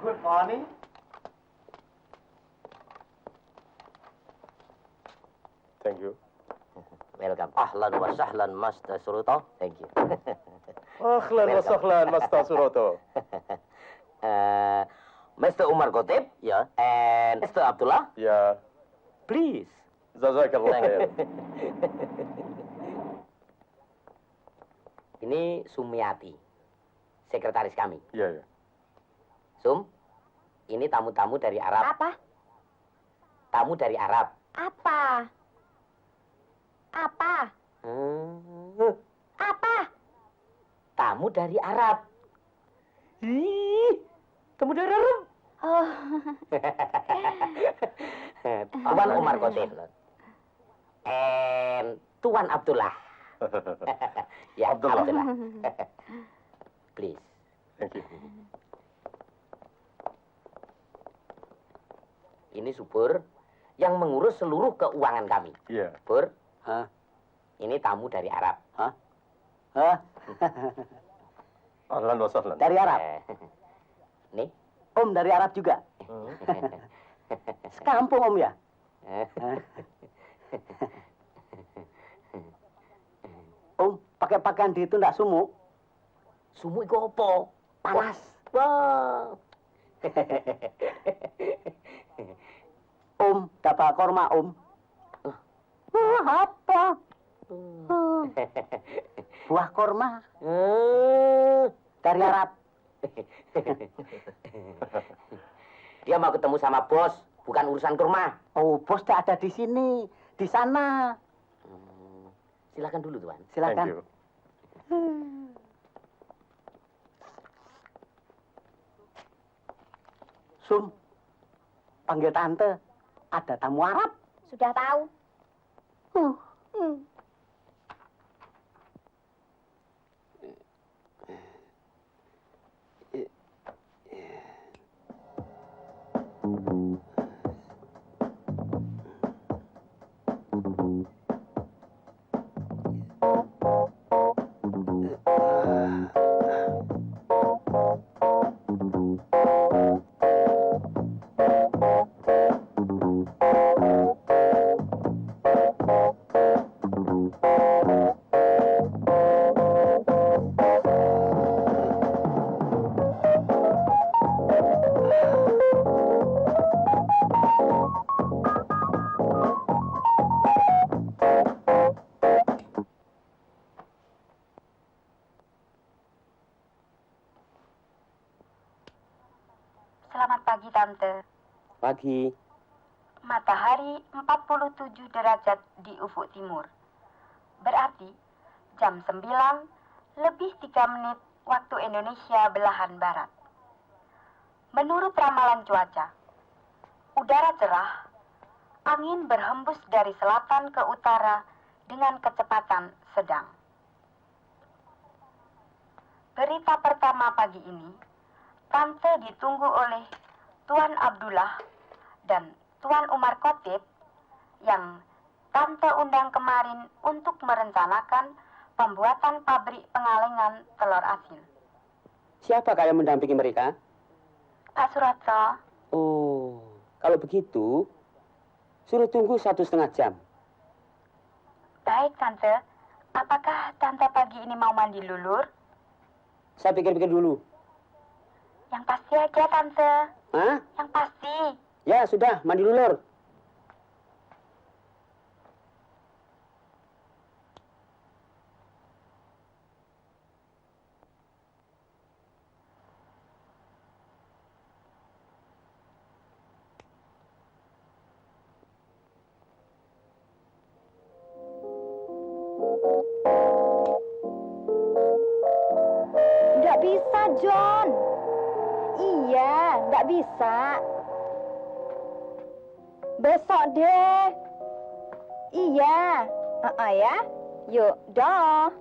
Good morning. Thank you. Welcome. Ahlan wa sahlan Mas Suruto. Thank you. Ahlan wa sahlan Mas Suroto. Mr. Umar Kotip, Ya. and Mr. Abdullah, Ya. please. Jazakallah khair. Ini Sumiati, sekretaris kami. Iya, ya. Sum, ini tamu-tamu dari Arab. Apa? Tamu dari Arab. Apa? Apa? Apa? Tamu dari Arab. Ih, tamu dari Arab. Oh. Tuan Umar Kotip. And Tuan Abdullah. Ya, Abdullah. Please. Thank you. Ini Subur yang mengurus seluruh keuangan kami. Iya. Bur, Hah? ini tamu dari Arab. Hah? Ahlan wa sahlan. Dari Arab. Nih. Om dari Arab juga. Sekampung Om ya? Om, pakai pakaian di itu enggak sumuk? Sumu iku apa? Panas. Wah. Om, dapat korma Om. Apa? Buah korma dari Arab. Dia mau ketemu sama bos, bukan urusan kurma. Oh, bos tak ada di sini, di sana. Silakan dulu, Tuan. Thank Silakan. you. Sum, panggil tante. Ada tamu Arab. Sudah tahu. Selamat pagi, Tante. Pagi. Matahari 47 derajat di ufuk timur. Berarti jam 9 lebih 3 menit waktu Indonesia belahan barat. Menurut ramalan cuaca, udara cerah, angin berhembus dari selatan ke utara dengan kecepatan sedang. Berita pertama pagi ini, Tante ditunggu oleh Tuan Abdullah dan Tuan Umar Kotip yang Tante undang kemarin untuk merencanakan pembuatan pabrik pengalengan telur asin. Siapa yang mendampingi mereka? Pak Suroto, Oh, kalau begitu, suruh tunggu 1,5 jam. baik Tante. Apakah Tante pagi ini mau mandi lulur? Saya pikir-pikir dulu. Yang pasti aja Tante, Hah? yang pasti. Ya, sudah, mandi lulur. Nggak bisa, John. Iya, nggak bisa. Besok deh. Iya. Ya. Yuk, dah.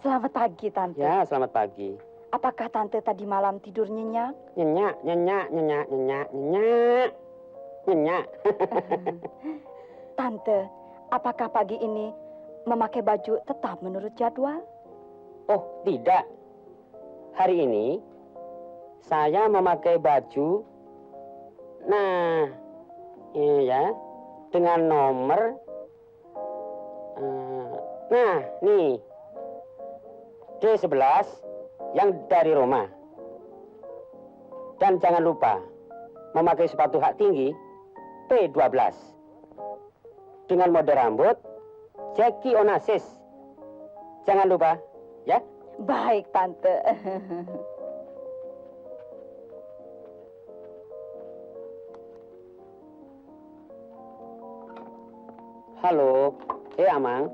Selamat pagi, Tante. Ya, selamat pagi. Apakah Tante tadi malam tidur nyenyak? Nyenyak, nyenyak, nyenyak, nyenyak, nyenyak. Nyenyak. Tante, apakah pagi ini memakai baju tetap menurut jadwal? Oh, tidak. Hari ini saya memakai baju, nah, ini ya, dengan nomor, nah, nih, D11 yang dari Roma. Dan jangan lupa memakai sepatu hak tinggi P12 dengan mode rambut Jackie Onassis. Jangan lupa, ya. Baik, Tante. Halo, Amang.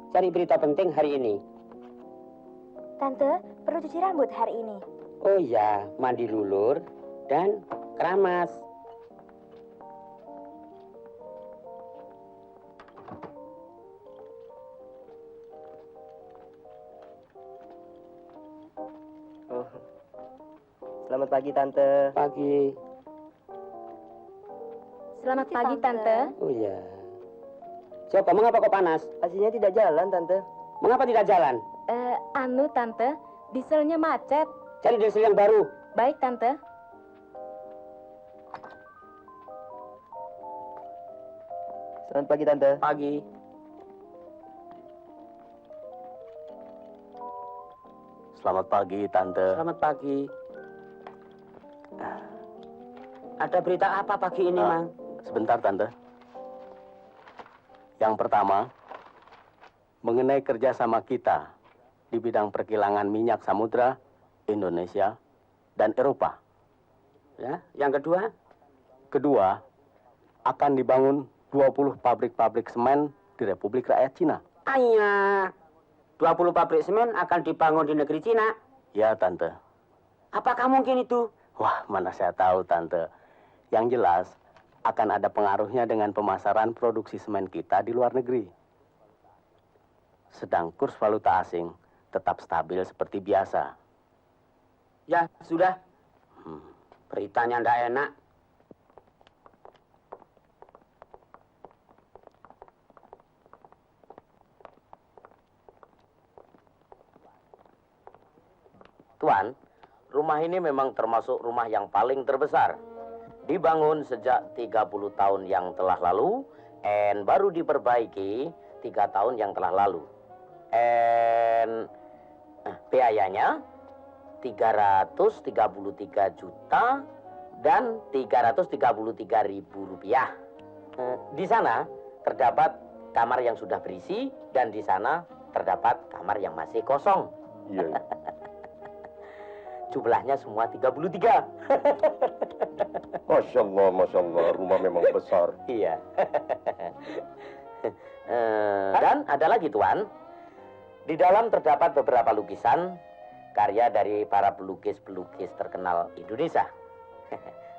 Cari berita penting hari ini. Tante, perlu cuci rambut hari ini. Oh ya, mandi lulur dan keramas. Oh. Selamat pagi, Tante. Pagi. Selamat pagi, Tante. Oh ya. Coba, mengapa kok panas? Aslinya tidak jalan, Tante. Mengapa tidak jalan? Anu, Tante, dieselnya macet. Cari diesel yang baru. Baik, Tante. Selamat pagi, Tante. Pagi. Selamat pagi, Tante. Selamat pagi. Ada berita apa pagi ini, Mang? Sebentar, Tante. Yang pertama, mengenai kerjasama kita di bidang perkilangan minyak samudra, Indonesia, dan Eropa. Ya, yang kedua? Kedua, akan dibangun 20 pabrik-pabrik semen di Republik Rakyat Cina. Hanya 20 pabrik semen akan dibangun di negeri Cina. Ya, Tante. Apakah mungkin itu? Wah, mana saya tahu, Tante. Yang jelas, akan ada pengaruhnya dengan pemasaran produksi semen kita di luar negeri. Sedang kurs valuta asing tetap stabil seperti biasa. Ya, sudah. Beritanya ndak enak. Tuan, rumah ini memang termasuk rumah yang paling terbesar. Dibangun sejak 30 tahun yang telah lalu, dan baru diperbaiki 3 tahun yang telah lalu. Dan biayanya 333 juta dan 333 ribu rupiah. Di sana terdapat kamar yang sudah berisi dan di sana terdapat kamar yang masih kosong. Iya. Jumlahnya semua 33. Masya Allah, rumah memang besar. Iya. Dan ada lagi, Tuan. Di dalam terdapat beberapa lukisan karya dari para pelukis-pelukis terkenal Indonesia.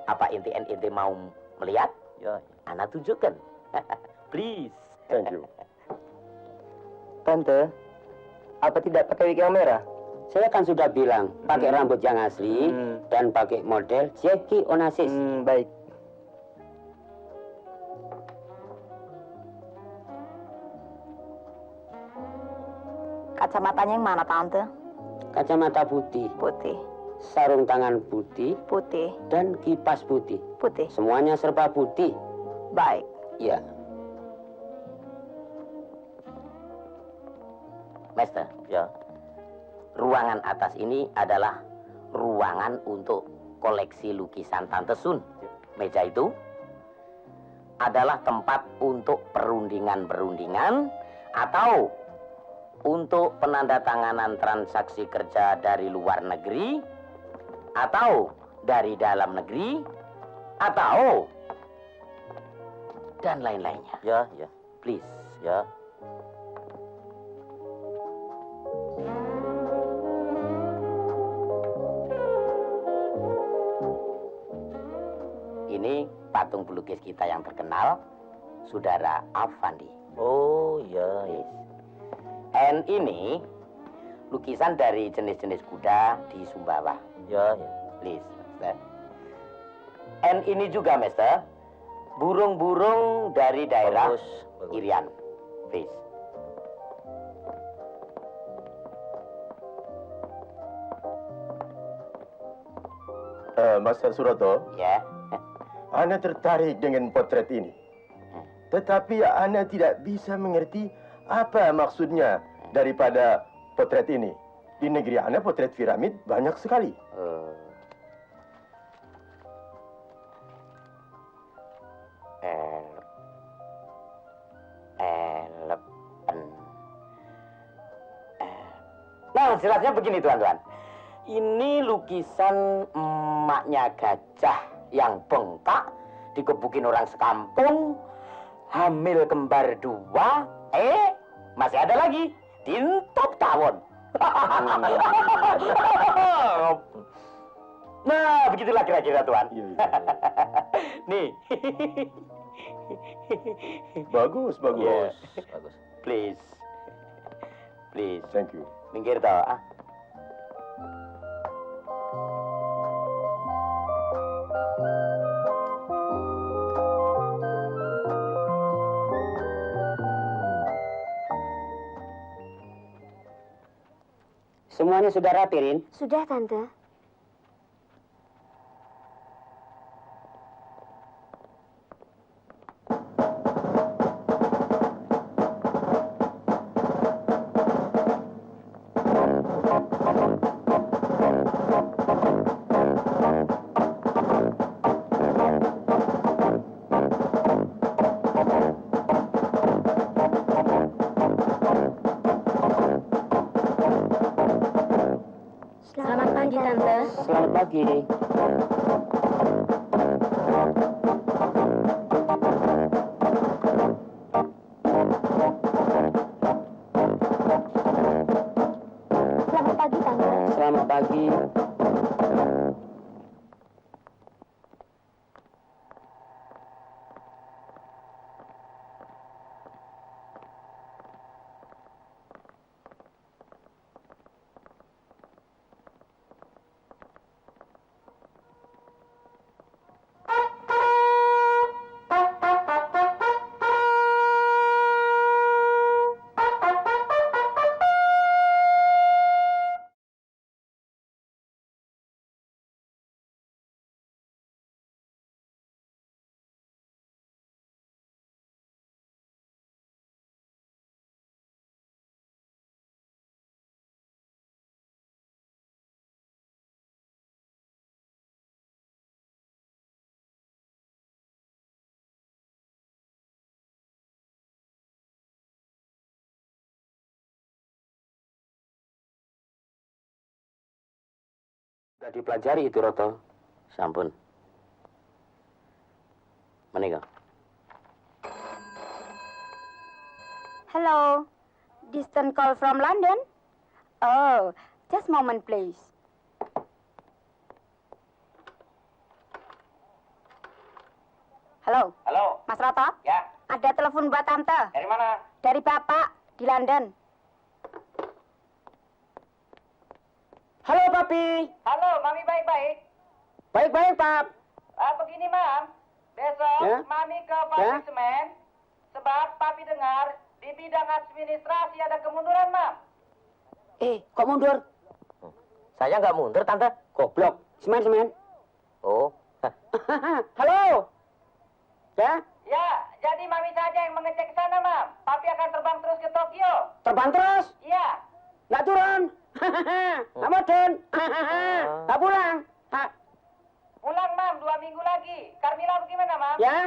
Apa inti mau melihat? Ya, Ana tunjukkan. Please. Thank you. Tante, apa tidak pakai wig yang merah? Saya kan sudah bilang, pakai rambut yang asli dan pakai model Jackie Onassis. Baik. Kacamatanya yang mana, Tante? Kacamata putih, Putih. sarung tangan putih, Putih. dan kipas putih. Putih. Semuanya serba putih. Baik. Ya. Master, ya. Ruangan atas ini adalah ruangan untuk koleksi lukisan Tante Sun. Meja itu adalah tempat untuk perundingan-perundingan atau untuk penandatanganan transaksi kerja dari luar negeri atau dari dalam negeri atau dan lain-lainnya. Ya, ya. Please, ya. Ini patung pelukis kita yang terkenal, Saudara Afandi. Oh, yes. And ini lukisan dari jenis-jenis kuda di Sumbawa. Ya. Please, Master. And ini juga, Master, burung-burung dari daerah Irian. Please. Master Suroto, Ya. Ana tertarik dengan potret ini. Tetapi Ana tidak bisa mengerti apa maksudnya daripada potret ini. Di negeri Ana potret piramid banyak sekali. Nah, jelasnya begini tuan-tuan. Ini lukisan emaknya gajah yang bengkak, dikebukin orang sekampung, hamil kembar 2, masih ada lagi, tintop tawon. Nah, begitulah kira-kira tuan. Iya, iya. Nih. Bagus, bagus. Bagus. Please. Please. Thank you. Minggir tau, ah. Semuanya sudah rapi, Rin? Sudah, Tante. Selamat pagi, Tante. Selamat pagi. Selamat pagi, Tante. Selamat pagi. Sudah dipelajari itu, Roto. Sampun. Menika. Hello. Distant call from London? Oh, just moment please. Halo, Halo. Mas Roto? Ya. Ada telepon buat Tante. Dari mana? Dari Bapak di London. Halo, Papi. Halo, Mami baik-baik. Baik-baik, Pap. Begini, Mam. Besok Ya? Mami ke Ya? pabrik semen. Sebab Papi dengar di bidang administrasi ada kemunduran, Mam. Kok mundur? Saya nggak mundur, Tante. Goblok. Semen. Oh. Halo. Ya? Ya, jadi Mami saja yang mengecek ke sana, Mam. Papi akan terbang terus ke Tokyo. Terbang terus? Iya. Nggak turun? Nggak modern? Nggak pulang? Pulang, Mam, 2 minggu lagi. Carmila bagaimana, Mam? Ya?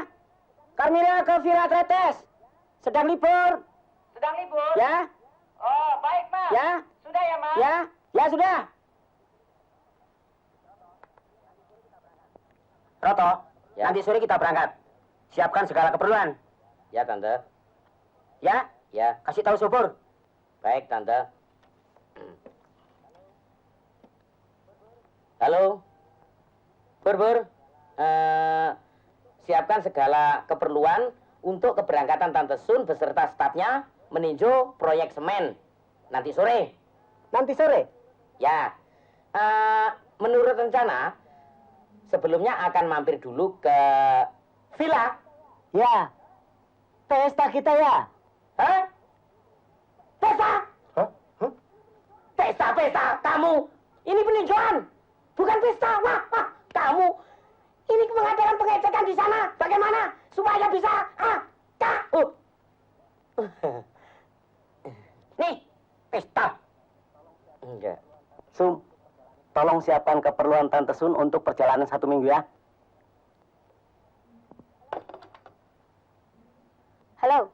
Carmila ke Villa Tretes. Sedang libur. Sedang libur? Ya? Oh, baik, Mam. Ya? Sudah ya, Mam? Ya? Ya, sudah. Roto. Ya. Nanti sore kita berangkat. Siapkan segala keperluan. Ya, Tante. Ya? Ya. Kasih tahu sopir. Baik, Tante. Halo. Bur. Siapkan segala keperluan untuk keberangkatan Tante Sun beserta stafnya meninjau proyek semen. Nanti sore. Nanti sore? Ya. Menurut rencana, sebelumnya akan mampir dulu ke villa. Ya, pesta kita ya. Hah? Pesta? Hah? Hah? Pesta. Kamu. Ini peninjauan. Bukan pesta. Wah. di sana bagaimana supaya bisa Nih, pesta. Enggak. Sum, tolong siapkan keperluan Tante Sun untuk perjalanan 1 minggu ya. Halo.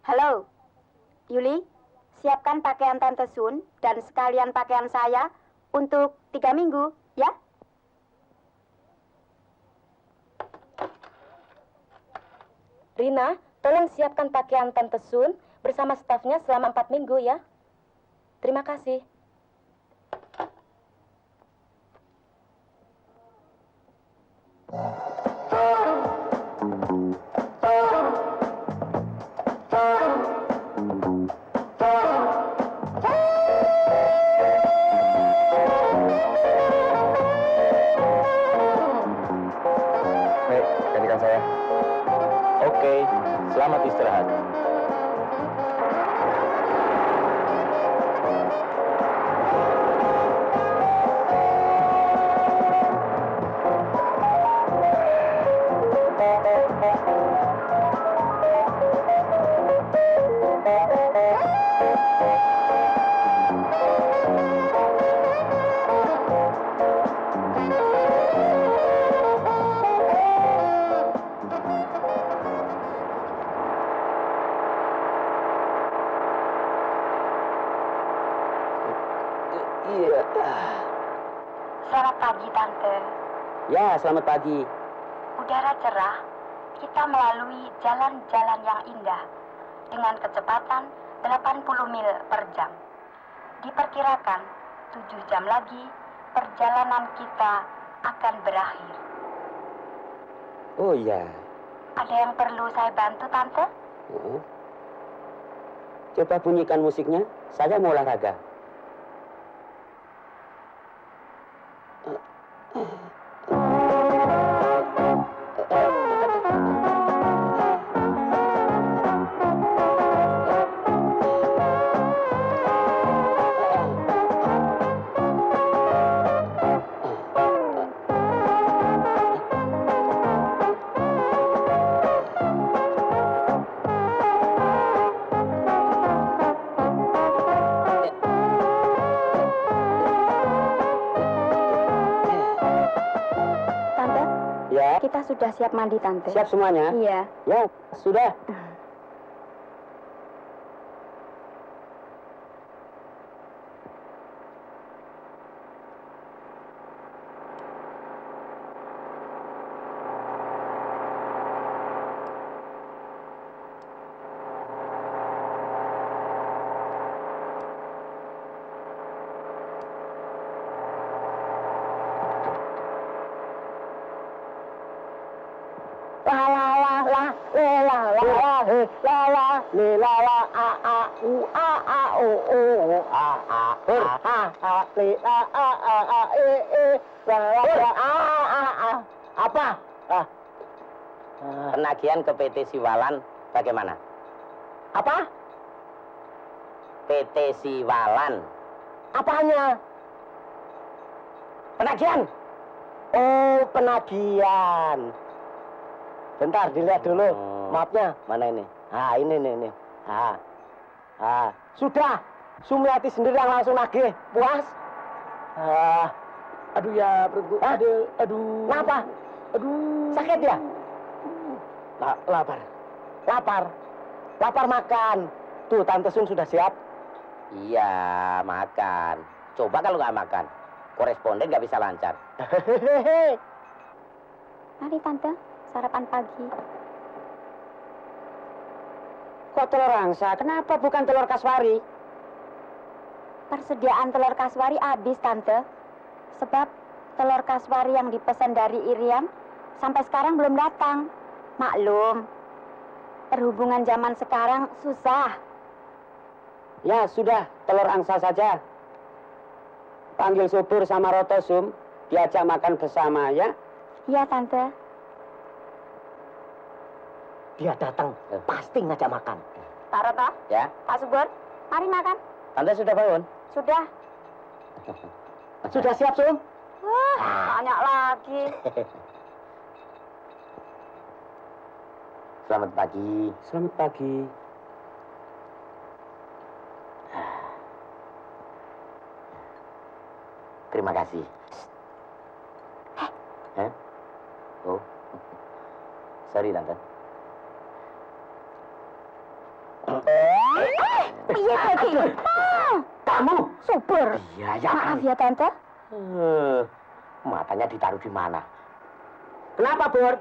Halo. Yuli, siapkan pakaian Tante Sun dan sekalian pakaian saya untuk 3 minggu, ya? Rina, tolong siapkan pakaian Tante Sun bersama stafnya selama 4 minggu ya. Terima kasih. Nek, gantikan saya. Oke, selamat istirahat. Selamat pagi, Tante. Ya, selamat pagi. Udara cerah, kita melalui jalan-jalan yang indah dengan kecepatan 80 mil per jam. Diperkirakan 7 jam lagi perjalanan kita akan berakhir. Oh iya. Ada yang perlu saya bantu, Tante? Coba bunyikan musiknya, saya mau olahraga. Tante, Ya, kita sudah siap mandi, Tante. siap semuanya? Iya. Ya, sudah. La la la la le la la la he la la le la la a u a o o a a le la a e la la a apa? Penagihan ke PT Siwalan bagaimana? Apa? PT Siwalan. Apanya? Penagihan. Oh, penagihan. Bentar, dilihat dulu mapnya. Mana ini? Ah, ini nih. Sudah. Sumiati sendiri yang langsung nagih. Puas? Aduh ya perutku. Aduh. Kenapa? Aduh. Sakit ya? Lapar makan. Tuh, Tante Sun sudah siap. Iya, makan. Coba kalau nggak makan, koresponden nggak bisa lancar. Mari, Tante, sarapan pagi. Kok telur angsa? Kenapa bukan telur kaswari? Persediaan telur kaswari habis, Tante. Sebab telur kaswari yang dipesan dari Irian sampai sekarang belum datang. Maklum, perhubungan zaman sekarang susah. Ya, sudah, telur angsa saja. Panggil supir sama Rotosum, diajak makan bersama, ya? Iya, Tante. Dia datang, pasti ngajak makan. Pak Roto, Ya, Pak Subur, mari makan. Tante sudah bangun? Sudah. Sudah siap, Sum? Banyak lagi. Selamat pagi. Selamat pagi. Terima kasih. Hah? Oh. Sorry, Tante. Iya, Tante. Kamu? Super. Iya, ya. Maaf ya, Tante. Matanya ditaruh di mana? Kenapa, Bur?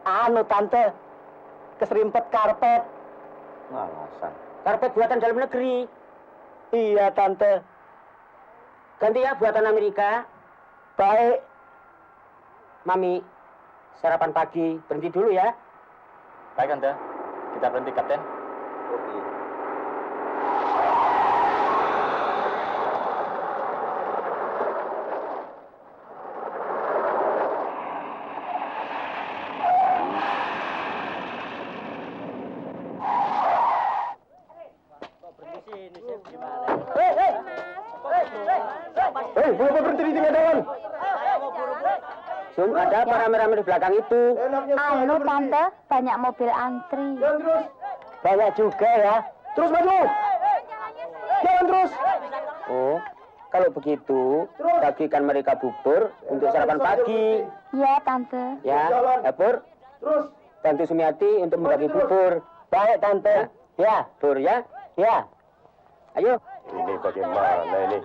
Anu Tante, keserimpet karpet. Alasan. Karpet buatan dalam negeri. Iya Tante. Ganti ya buatan Amerika. Baik. Mami, sarapan pagi. Berhenti dulu ya. Baik, Tante. Kita berhenti, Kapten. Oke. Hei, kenapa berhenti di tengah jalan? Sum, ada apa rame-rame di belakang itu? Anu, Tante, banyak mobil antri. Jalan terus. Banyak juga ya. Terus maju. Jalan terus. Oh, kalau begitu, bagikan mereka bubur untuk sarapan pagi. Iya, Tante. Ya, Pur, Terus. bantu Sumiati untuk membagi bubur. Baik Tante. Ya, Pur ya. ya. Ayo. Ini bagaimana ini?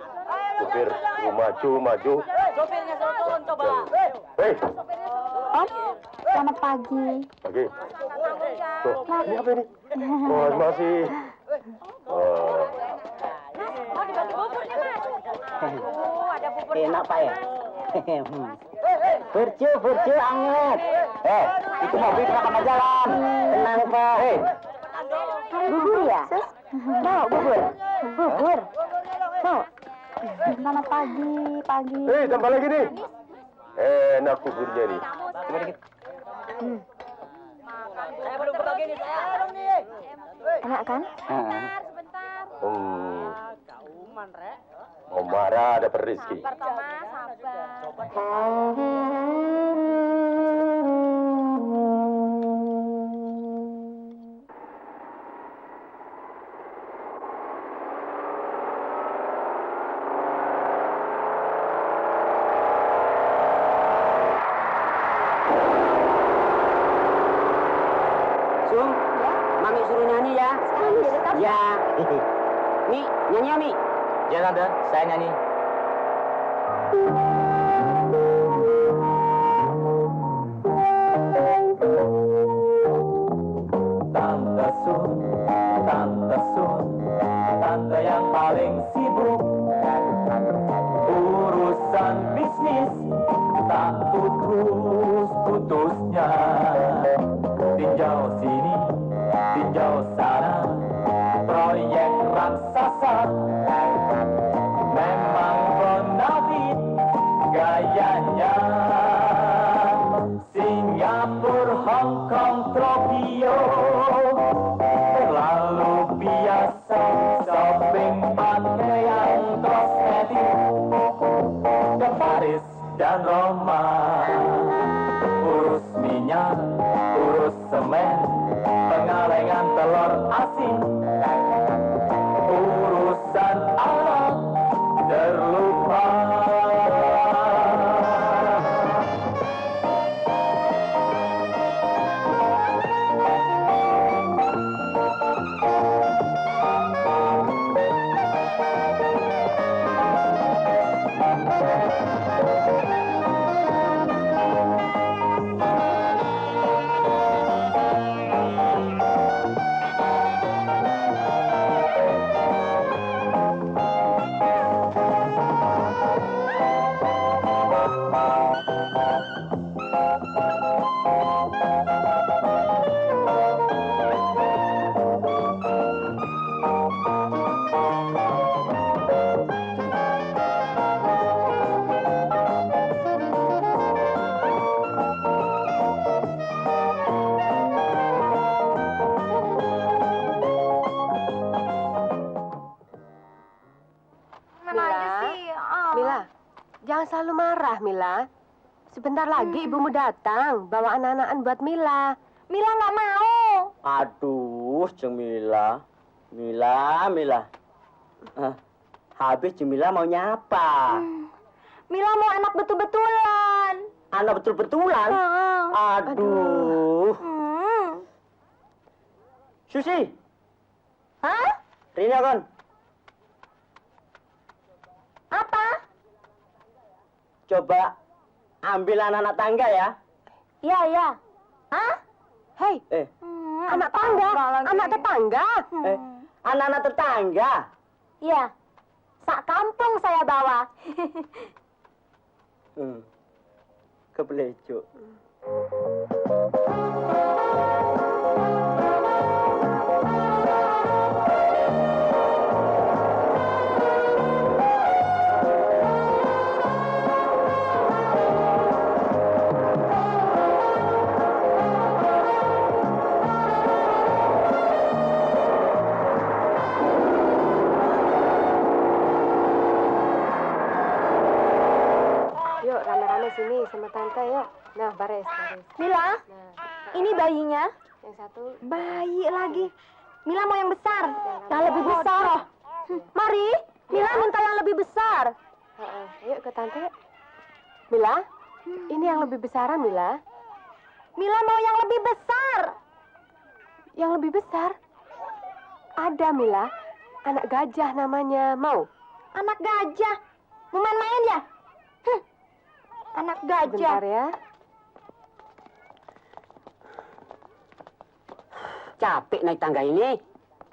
Supir, maju. Sopirnya suruh turun coba. Hei, Om, selamat pagi. pagi. Tuh, ini apa ini? Oh, masih. Oh, Enak Pak ya. Burcu anget. Itu mobil kenapa jalan? Tenang Pak. Bubur ya? Sus, mau bubur? Bubur. Mau. Selamat pagi. hei, tambah lagi nih. Enak buburnya nih. Saya belum kebagi nih saya. Enak kan? Mau marah ada Rizky. Sum, Mami suruh nyanyi ya. Ya. Mi, nyanyi ya, Mi. Ya, Tante. Saya nyanyi. Tante Sun, tante yang paling sibuk. Urusan bisnis tak putus-putusnya. Tinjau sini, tinjau sana, proyek raksasa. Memang bonafit gayanya. Singapura, Hong Kong, Tokyo, terlalu biasa shopping pakaian kosmetik. Ke Paris dan Roma, urus minyak, urus semen, pengalengan telur asin, urusan anak terlupa. Mila, jangan selalu marah, Mila. Sebentar lagi ibumu datang, bawa anak-anakan buat Mila. Mila nggak mau. Aduh, Jemila. Mila. Habis Jemila mau nyapa. Mila mau anak betul-betulan. Anak betul-betulan? Aduh. Susi. Hah? Rina kan? Apa? Coba ambil anak-anak tangga ya. Iya, iya. Hah? Hei, anak tangga, anak tetangga. Anak-anak tetangga. Iya. Sak kampung saya bawa. Kebelejo. Yuk, rame-rame sini sama tante, yuk. Nah, baris. Mila, Nah, ini bayinya. yang satu. Bayi lagi. Mila mau yang besar. Yang lebih besar. Mari, Mila minta yang lebih besar. Ayo ke tante. Mila, ini yang lebih besaran, Mila. Mila mau yang lebih besar. Yang lebih besar? Ada, Mila. Anak gajah namanya. Mau? Anak gajah. Mau main-main ya? Anak gajah. Bentar ya. Capek naik tangga ini.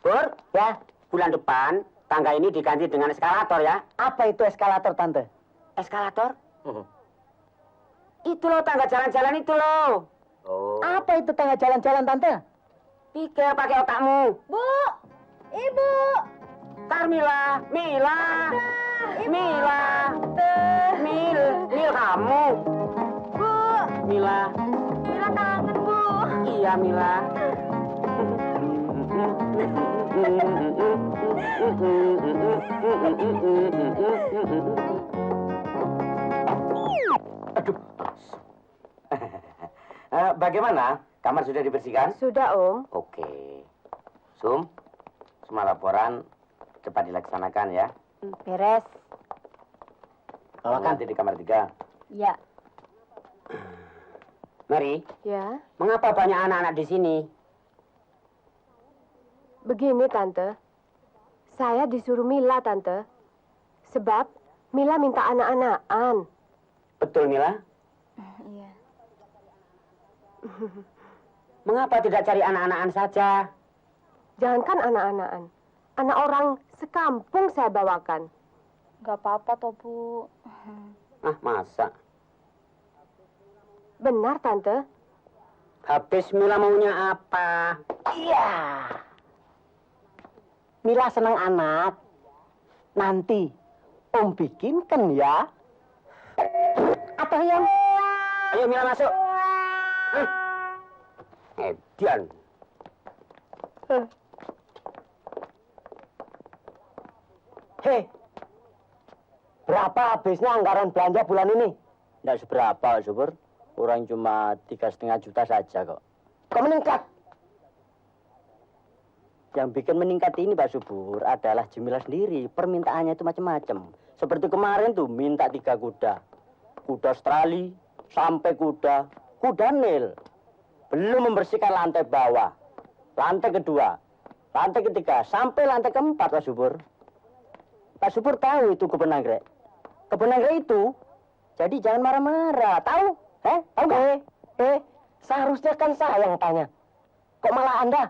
Pur, ya. Bulan depan, tangga ini diganti dengan eskalator ya. Apa itu eskalator, Tante? Eskalator? Itu loh, tangga jalan-jalan itu loh. Apa itu tangga jalan-jalan, Tante? Pikir pakai otakmu. Bu, Ibu. Mila. Mil kamu. Bu, Mila. Mila kangen, Bu. Iya, Mila. Aduh. Bagaimana? Kamar sudah dibersihkan? Sudah, Om. Oke. Sum, semua laporan cepat dilaksanakan ya. Beres. Nanti di kamar 3. Ya. Mary, Ya, mengapa banyak anak-anak di sini? begini, Tante. Saya disuruh Mila, Tante. Sebab Mila minta anak-anakan. Betul, Mila? Iya. Mengapa tidak cari anak-anakan saja? Jangankan anak-anakan. Anak orang sekampung saya bawakan. Gak apa-apa toh, Bu. Ah, masa? Benar, Tante. Habis Mila maunya apa? Iya. Mila senang anak. Nanti Om bikinkan ya. Apa yang? Ayo Mila masuk. Edian. Hei, berapa habisnya anggaran belanja bulan ini? Tidak seberapa, Subur. Kurang cuma 3,5 juta saja kok. Kok meningkat? Yang bikin meningkat ini, Pak Subur, adalah Jemila sendiri. Permintaannya itu macam-macam. Seperti kemarin tuh minta 3 kuda. Kuda Australia, sampai kuda Nil. Belum membersihkan lantai bawah. Lantai kedua, lantai ketiga, sampai lantai keempat, Pak Subur. Pak Subur tahu itu kebun anggrek. Kebun anggrek itu, jadi jangan marah-marah. Tahu? Tahu nggak? Seharusnya kan saya yang tanya. Kok malah Anda?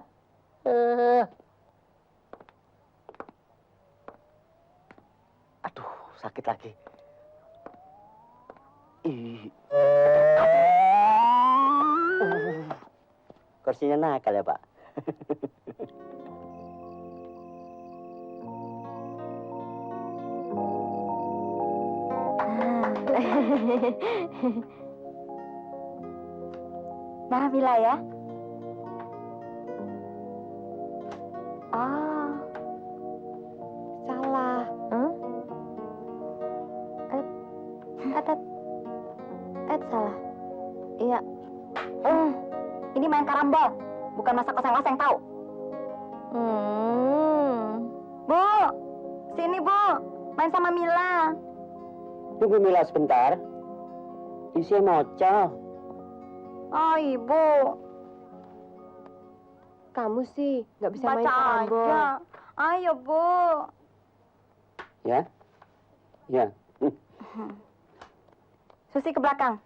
Aduh, sakit lagi. Kursinya nakal ya, Pak. Nah, Mila ya. Oh. Salah. Salah. Iya. Ini main karambol, bukan masak oseng-oseng tahu. Bu, sini Bu, main sama Mila. Tunggu Mila sebentar. Isi moco. Oh, Ibu. Kamu sih nggak bisa main Baca karambol. aja. Ayo, Bu. Ya? Ya. Susi ke belakang.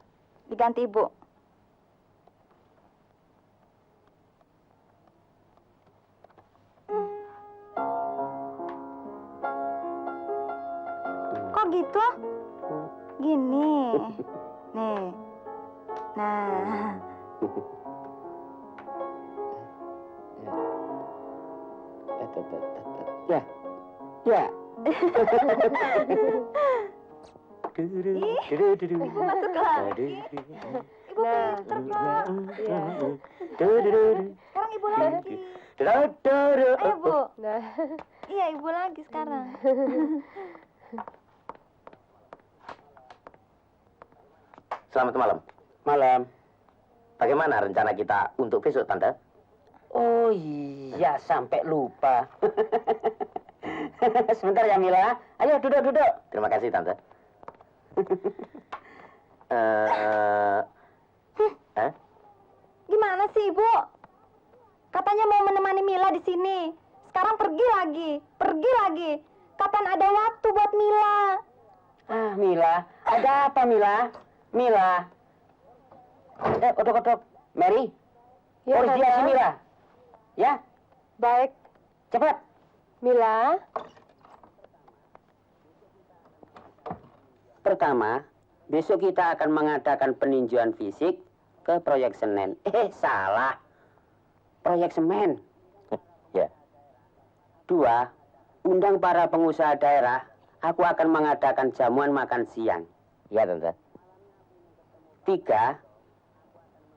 Diganti Ibu. Kok gitu? Gini. Nih. Nah. Ya. Ya. Masuk lagi. Ibu pinter, Pak. Sekarang Ibu lagi. Ayo, Bu. Nah, Iya, Ibu lagi sekarang. Selamat malam. Malam. Bagaimana rencana kita untuk besok, Tante? Oh iya, sampai lupa. Sebentar ya Mila. Ayo duduk. Terima kasih, Tante. Gimana sih, Ibu? Katanya mau menemani Mila di sini. Sekarang pergi lagi. Kapan ada waktu buat Mila? Ah, Mila. Ada apa, Mila? Mila. Kodok. Mary. Ya, Urus dia si Tante. Mila. Ya, baik. cepat. Mila, Pertama, besok kita akan mengadakan peninjauan fisik ke proyek Senen. Salah. Proyek semen. Ya. 2, undang para pengusaha daerah. Aku akan mengadakan jamuan makan siang. Ya, Tante. 3,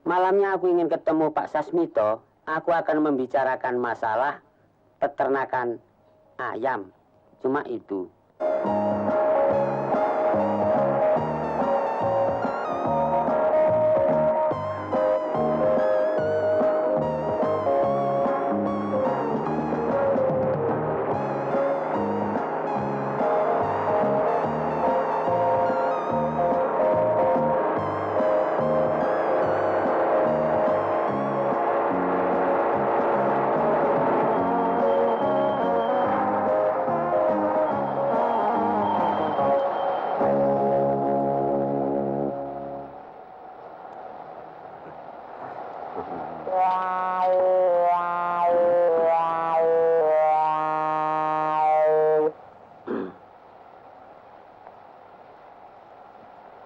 malamnya aku ingin ketemu Pak Sasmito. Aku akan membicarakan masalah peternakan ayam. Cuma itu.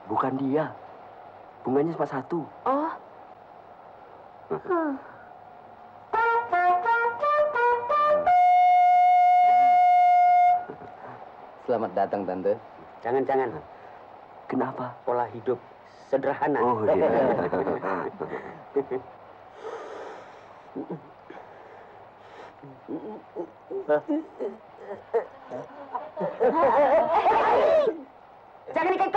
Bukan dia. Bunganya cuma 1. oh, Selamat datang, Tante. Jangan. Kenapa? Pola hidup sederhana. Oh, iya. Jangan ikut.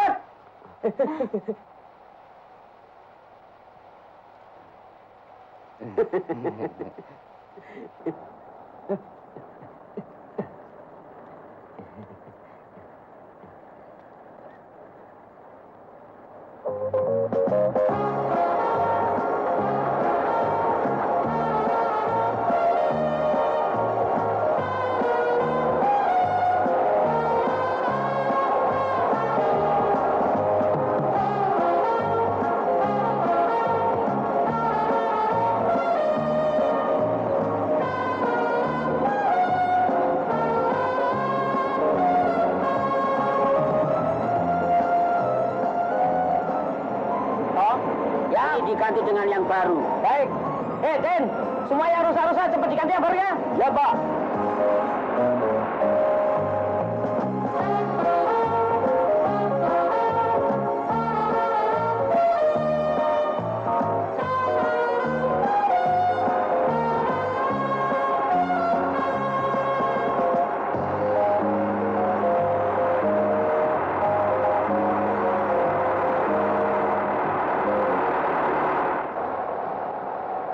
Ini diganti dengan yang baru. Baik. Den, semua yang rusak-rusak cepat diganti yang baru ya. Ya, Pak.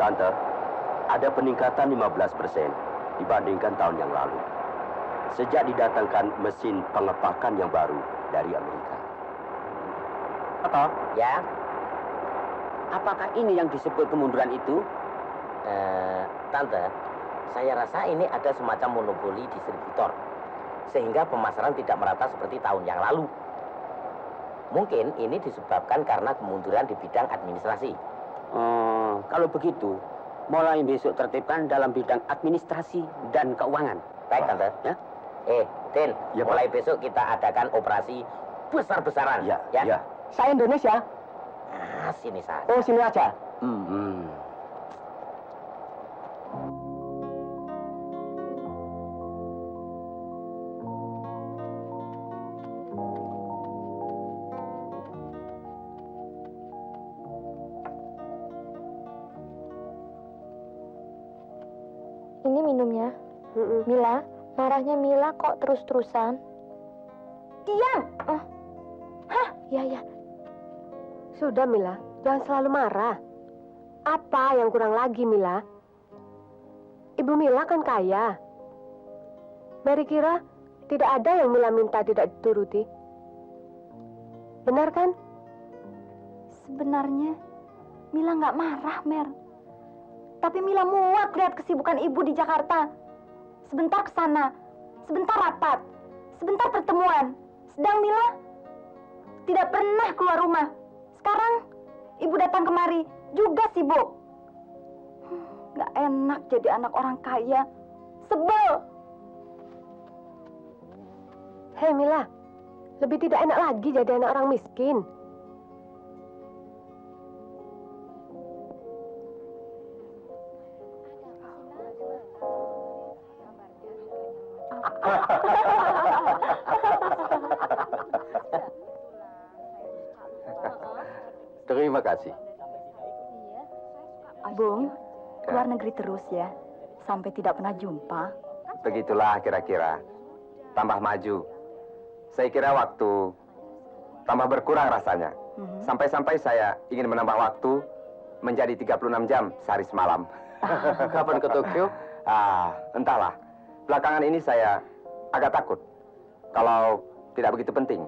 Tante, ada peningkatan 15% dibandingkan tahun yang lalu. Sejak didatangkan mesin pengepakan yang baru dari Amerika. Apa? Ya. Apakah ini yang disebut kemunduran itu? Tante, saya rasa ini ada semacam monopoli distributor. Sehingga pemasaran tidak merata seperti tahun yang lalu. Mungkin ini disebabkan karena kemunduran di bidang administrasi. Kalau begitu, mulai besok tertibkan dalam bidang administrasi dan keuangan. Baik, Tante. Ya? Tin, Ya, Pak. mulai besok kita adakan operasi besar-besaran. Ya, ya. Saya Indonesia. Sini saja. Oh, sini aja. Ini minumnya. Mila, marahnya Mila kok terus-terusan? Diam! Hah? Ya. Sudah, Mila. Jangan selalu marah. Apa yang kurang lagi, Mila? Ibu Mila kan kaya. Mary kira tidak ada yang Mila minta tidak dituruti. Benar kan? Sebenarnya Mila nggak marah, Mer. Tapi Mila muak lihat kesibukan ibu di Jakarta. Sebentar ke sana, sebentar rapat, sebentar pertemuan. Sedang Mila tidak pernah keluar rumah. Sekarang ibu datang kemari juga sibuk. Nggak enak jadi anak orang kaya. Sebel. Hei Mila, lebih tidak enak lagi jadi anak orang miskin. Terima kasih. Bung, keluar negeri terus ya, sampai tidak pernah jumpa. Begitulah kira-kira. Tambah maju. Saya kira waktu tambah berkurang rasanya. Sampai-sampai saya ingin menambah waktu menjadi 36 jam sehari semalam. Kapan ke Tokyo? Entahlah. Belakangan ini saya agak takut. Kalau tidak begitu penting.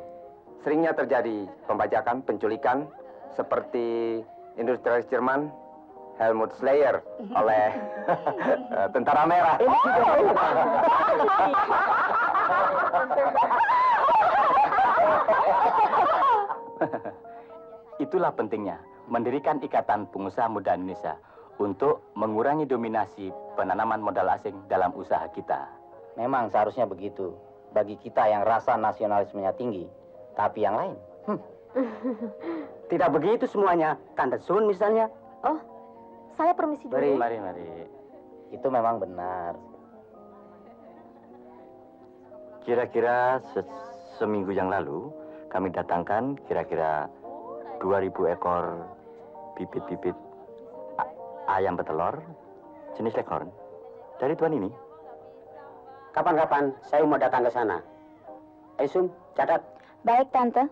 Seringnya terjadi pembajakan, penculikan, seperti industrialis Jerman Helmut Schleyer oleh Tentara Merah. Itulah pentingnya mendirikan Ikatan Pengusaha Muda Indonesia untuk mengurangi dominasi penanaman modal asing dalam usaha kita. Memang seharusnya begitu. Bagi kita yang rasa nasionalismenya tinggi, tapi yang lain. Tidak begitu semuanya. Tante Sun misalnya. Oh, saya permisi dulu. Mari. Itu memang benar. Kira-kira seminggu yang lalu kami datangkan kira-kira 2.000 ekor bibit-bibit ayam betelor jenis leghorn dari tuan ini. Kapan-kapan saya mau datang ke sana. Sun, catat. Baik, Tante.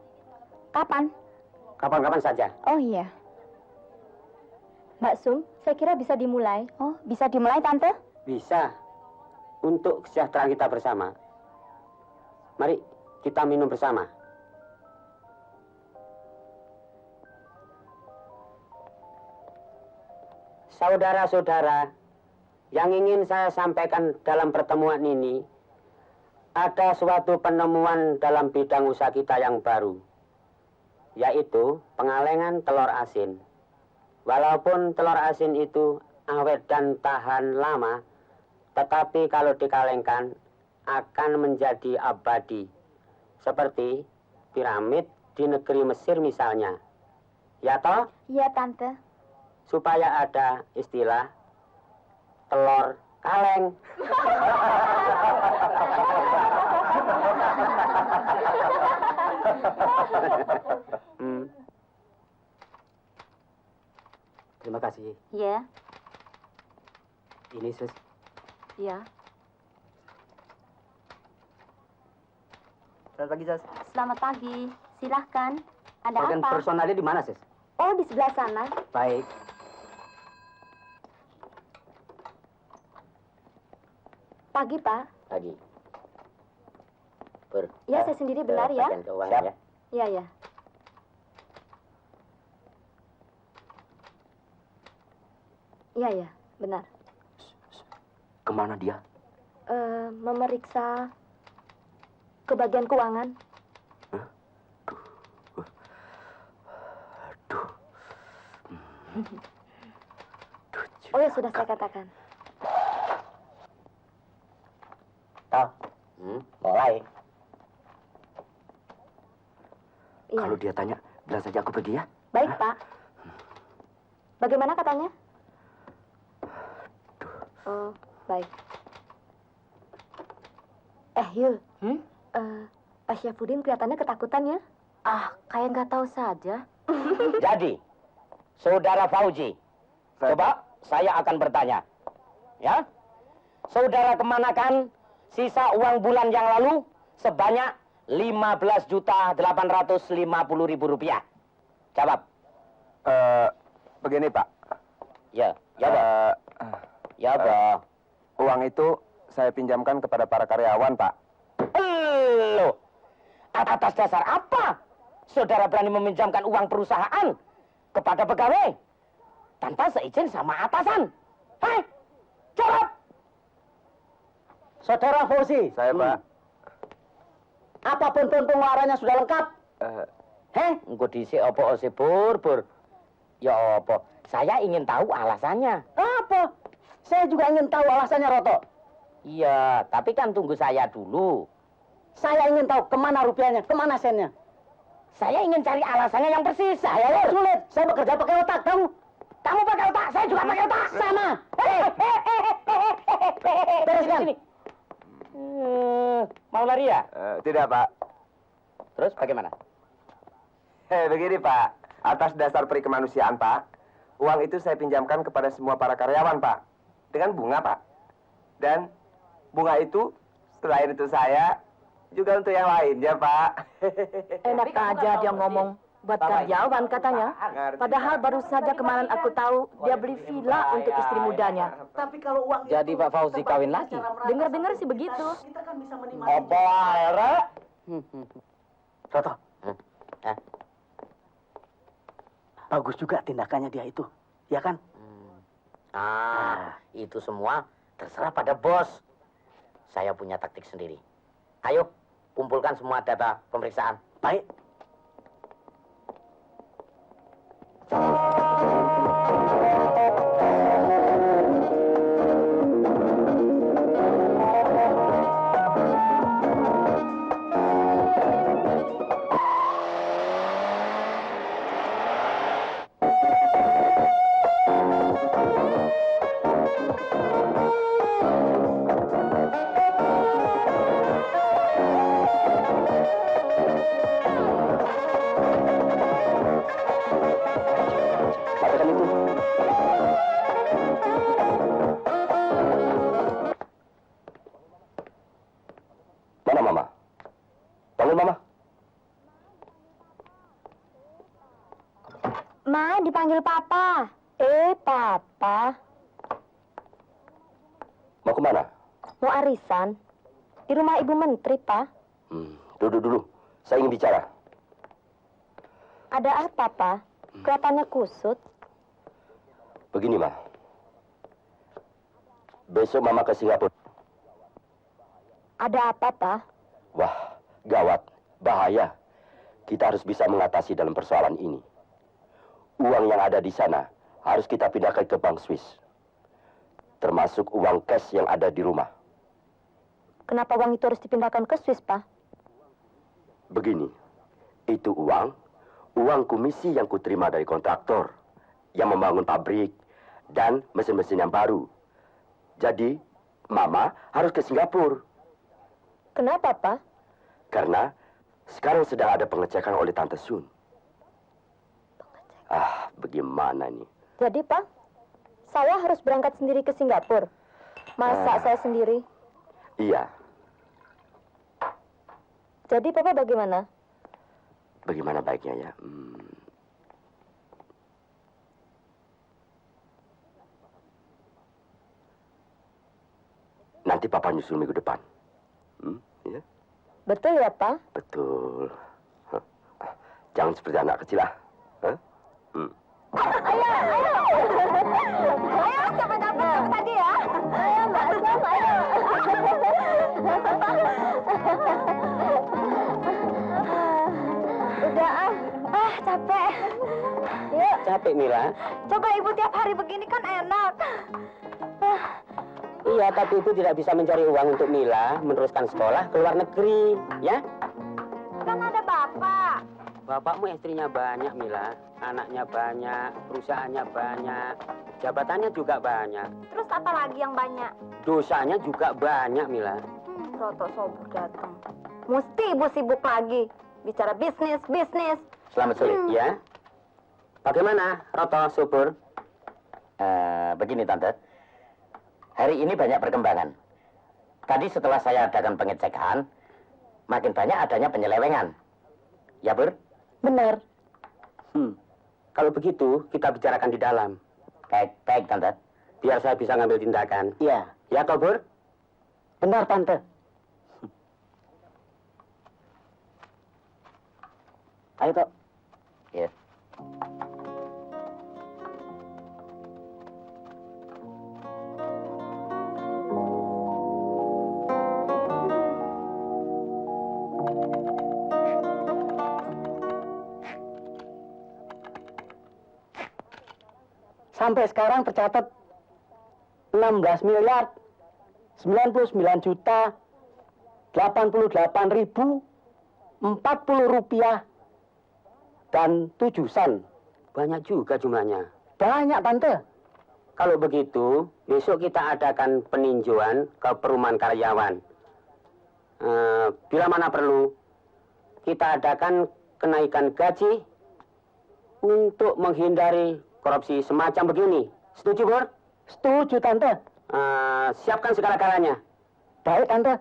Kapan? Kapan-kapan saja. Oh iya. Mbak Sum, saya kira bisa dimulai. Oh, bisa dimulai, Tante? Bisa. Untuk kesejahteraan kita bersama. Mari kita minum bersama. Saudara-saudara, yang ingin saya sampaikan dalam pertemuan ini, ada suatu penemuan dalam bidang usaha kita yang baru, yaitu pengalengan telur asin. Walaupun telur asin itu awet dan tahan lama, tetapi kalau dikalengkan akan menjadi abadi. Seperti piramid di negeri Mesir misalnya. Ya toh? Iya, Tante. Supaya ada istilah telur kaleng. Terima kasih. Iya. Ini sus. Iya. Selamat pagi sus. Selamat pagi. Silahkan. Ada Organ apa? personalnya di mana sus? Oh, di sebelah sana. Baik. Pagi, Pak. Pagi. Pur. Ya, saya sendiri benar ya. Bagian keuangan ya. Iya, ya. Iya, ya, benar. Kemana dia? Memeriksa ke bagian keuangan. Oh ya, sudah saya katakan. Toh, mulai. Iya. Kalau dia tanya, bilang saja aku pergi ya. Baik, Pak. Bagaimana katanya? Oh, baik. Yul. Pak Syafudin kelihatannya ketakutan ya? Kayak nggak tahu saja. Jadi, Saudara Fauzi, coba saya akan bertanya. Ya, saudara kemanakan sisa uang bulan yang lalu sebanyak 15.850.000 rupiah? Jawab. Begini, Pak. Ya, ya, Pak. Ya, Pak. Uang itu saya pinjamkan kepada para karyawan, Pak. Loh, atas dasar apa saudara berani meminjamkan uang perusahaan kepada pegawai tanpa seizin sama atasan? Hei, jawab. Saudara Fauzi, Saya, Pak. apapun pun pengeluarannya sudah lengkap. Engko dhisik apa sih, Pur? Ya apa? Saya ingin tahu alasannya. Apa? Saya juga ingin tahu alasannya, Roto. Iya, tapi kan tunggu saya dulu. Saya ingin tahu kemana rupiahnya, kemana sennya. Saya ingin cari alasannya yang persis. Saya sulit. Saya bekerja pakai otak. Kamu pakai otak, saya juga pakai otak. sama. Bereskan. Sini. Mau lari ya? Tidak, Pak. Terus bagaimana? Begini, Pak. Atas dasar perikemanusiaan, Pak. Uang itu saya pinjamkan kepada semua para karyawan, Pak. Dengan bunga, Pak. Dan bunga itu, selain itu saya, juga untuk yang lainnya, Pak. Enak aja dia ngomong buat karyawan katanya. Padahal baru saja kemarin aku tahu dia beli villa untuk istri mudanya. Tapi kalau uang Jadi Pak Fauzi kawin lagi? Dengar-dengar sih begitu. kita kan bisa menikmati. Apa akhirnya? Roto, Hah? bagus juga tindakannya dia itu. Ya kan? Itu semua terserah pada bos. Saya punya taktik sendiri. Ayo, kumpulkan semua data pemeriksaan. Baik. Katakan itu. Mana Mama? Panggil Mama. Ma, dipanggil Papa. Papa. Mau kemana? Mau arisan? Di rumah Ibu Menteri, Pak. Duduk dulu. Saya ingin bicara. Ada apa, Pak? Kelihatannya kusut. Begini, Ma. Besok Mama ke Singapura. Ada apa, Pak? Wah, gawat. Bahaya. Kita harus bisa mengatasi dalam persoalan ini. Uang yang ada di sana harus kita pindahkan ke Bank Swiss. Termasuk uang cash yang ada di rumah. Kenapa uang itu harus dipindahkan ke Swiss, Pak? Begini, itu uang komisi yang kuterima dari kontraktor yang membangun pabrik dan mesin-mesin yang baru. Jadi, Mama harus ke Singapura. Kenapa, Pak? Karena sekarang sedang ada pengecekan oleh Tante Sun. Bagaimana nih? Jadi, Pak, saya harus berangkat sendiri ke Singapura. Masa saya sendiri? Iya, Jadi, Papa bagaimana? bagaimana baiknya ya? Nanti Papa nyusul minggu depan. Ya? Betul ya, Pak? Betul. Jangan seperti anak kecil, ah. Ayo, cepet-cepet tadi ya. Ayo, Mbak Sam, ayo. Udah, capek. Yuk. Capek, Mila? Coba Ibu tiap hari begini kan enak. Iya, tapi Ibu tidak bisa mencari uang untuk Mila meneruskan sekolah ke luar negeri, ya? Kan ada Bapak. Bapakmu istrinya banyak, Mila. Anaknya banyak, perusahaannya banyak, jabatannya juga banyak. Terus apa lagi yang banyak? Dosanya juga banyak, Mila. Roto Sobur datang. Mesti Ibu sibuk lagi. Bicara bisnis. Selamat sore, ya. Bagaimana, Roto Subur? Begini, Tante. Hari ini banyak perkembangan. Tadi setelah saya adakan pengecekan, makin banyak adanya penyelewengan. Ya, Bur? Benar. Kalau begitu, kita bicarakan di dalam. Baik, Tante. Biar saya bisa ngambil tindakan. Iya. Ya, toh, Bur? Benar, Tante. Ayo, Tok. Ya. Sampai sekarang tercatat 16 miliar 99 juta 88.040 rupiah dan 7 sen. Banyak juga jumlahnya. Banyak, Tante. Kalau begitu, besok kita adakan peninjauan ke perumahan karyawan. Bila mana perlu, kita adakan kenaikan gaji untuk menghindari korupsi semacam begini. Setuju, Bur? Setuju, Tante. Siapkan segala-galanya. Baik, Tante.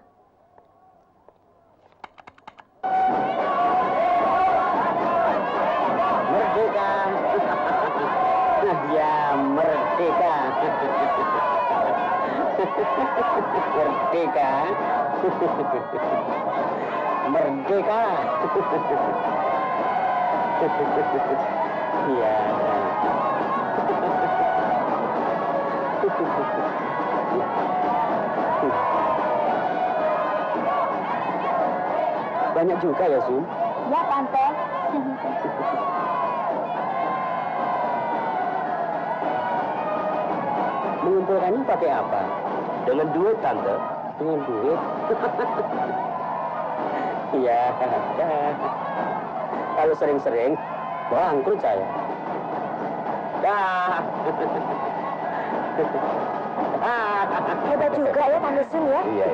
Merdeka. Ya, merdeka. Merdeka. Merdeka. Iya. Banyak juga ya, Sun? Ya, Tante. Mengumpulkannya pakai apa? Dengan duit, Tante. Dengan duit? Iya. Kalau sering-sering, bangkrut saya. Dah. Hebat juga ya, Tante Sun ya? Iya.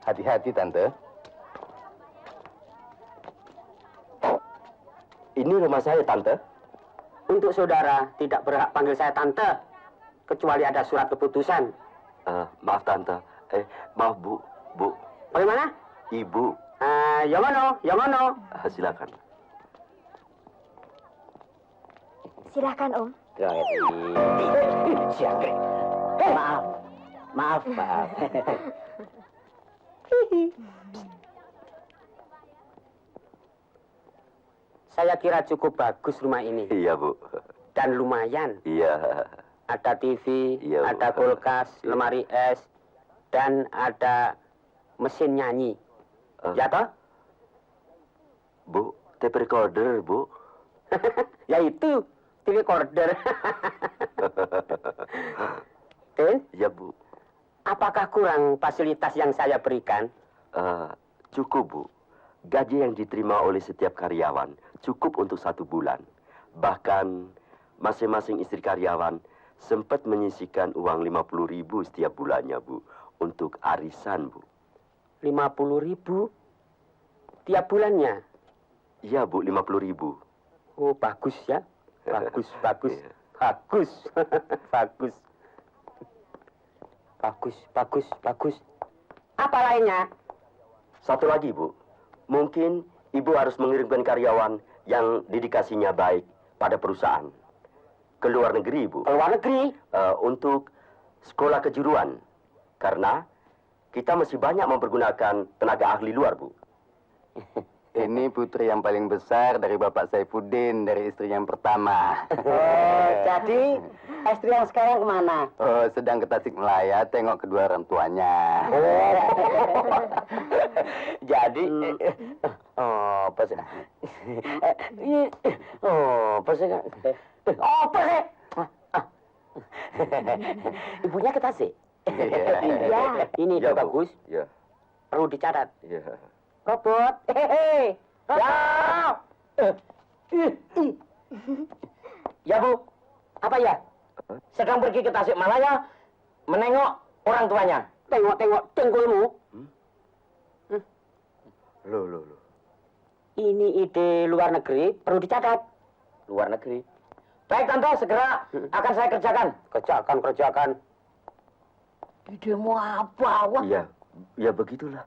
Hati-hati, Tante. Ini rumah saya, Tante. Untuk saudara tidak berhak panggil saya Tante, kecuali ada surat keputusan. Maaf, Tante. Maaf, Bu. Bagaimana? Ibu. Yang mana? Silakan. Silakan, Om. Siangkrik. Maaf. Saya kira cukup bagus rumah ini. Iya, Bu. Dan lumayan. Iya. Ada TV, Iya, Bu. ada kulkas, lemari es, dan ada mesin nyanyi. Ya toh? Bu, tape recorder, Bu. Ya itu, TV recorder. Tin? Ya, Bu. Apakah kurang fasilitas yang saya berikan? Cukup, Bu. Gaji yang diterima oleh setiap karyawan cukup untuk 1 bulan. Bahkan masing-masing istri karyawan sempat menyisihkan uang 50.000 setiap bulannya, Bu, untuk arisan, Bu. 50.000 tiap bulannya? Iya, Bu, 50.000. Oh, bagus ya. Bagus. Bagus. Bagus. Bagus, bagus, bagus. Apa lainnya? Satu lagi, Bu. Mungkin Ibu harus mengirimkan karyawan yang dedikasinya baik pada perusahaan. Ke luar negeri, Bu. Ke luar negeri? Untuk sekolah kejuruan. Karena kita masih banyak mempergunakan tenaga ahli luar, Bu. Ini putri yang paling besar dari Bapak Saifuddin, dari istri yang pertama. Jadi istri yang sekarang kemana? Oh, sedang ke Tasikmalaya, tengok kedua orang tuanya. Jadi, apa sih? Apa sih? Apa sih? Ibunya ke Tasik? Iya. Ini Ya, Bu. bagus. Ya. Perlu dicatat. Ya. Robot. Hehehe. Ya. Ya, Bu. Apa ya? Sedang pergi ke Tasikmalaya menengok orang tuanya. Tengok-tengok dengkulmu. Loh. Ini ide luar negeri, perlu dicatat. Luar negeri. Baik, Tante, segera akan saya kerjakan. Kerjakan. Idemu apa, Wah? Iya. Ya begitulah.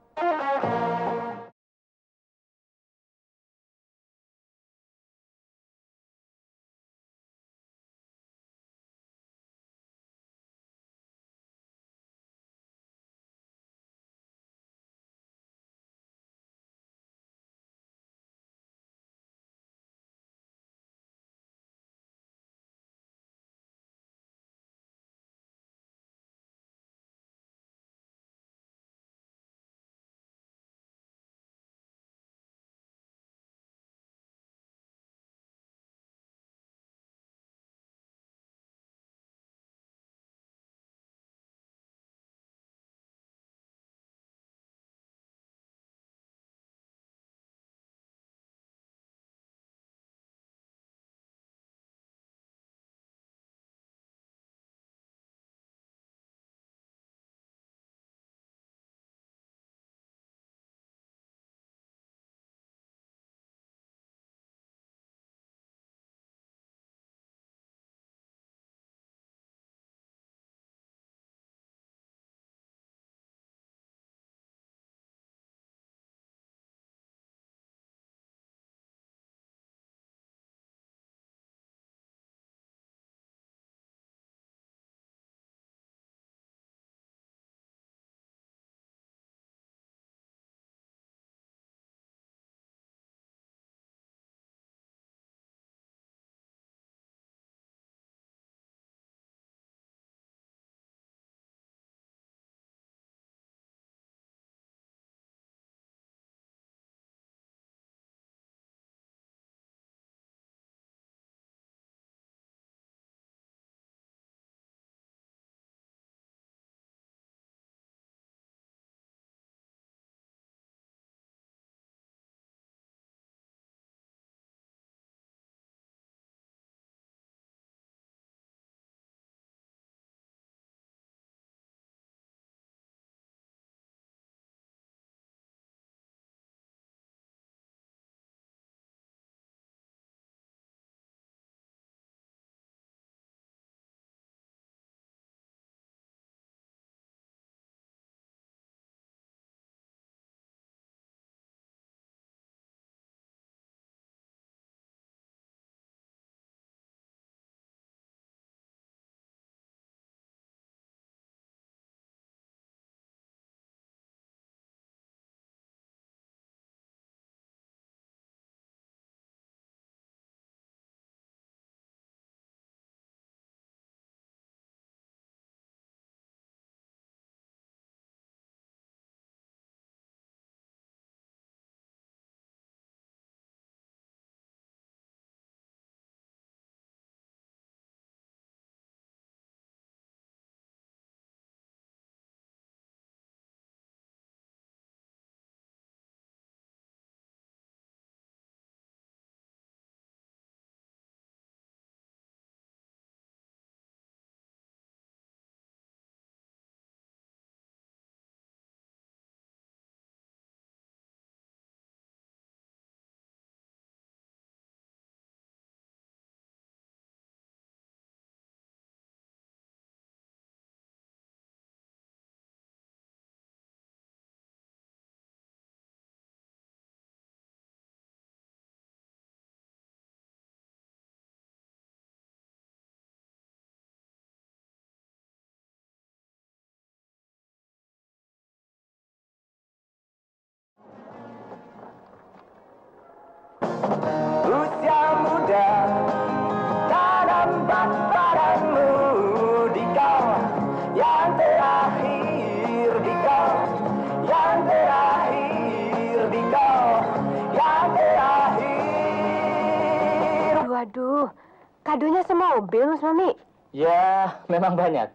Kadonya semobil, Mas Mami. Ya, memang banyak.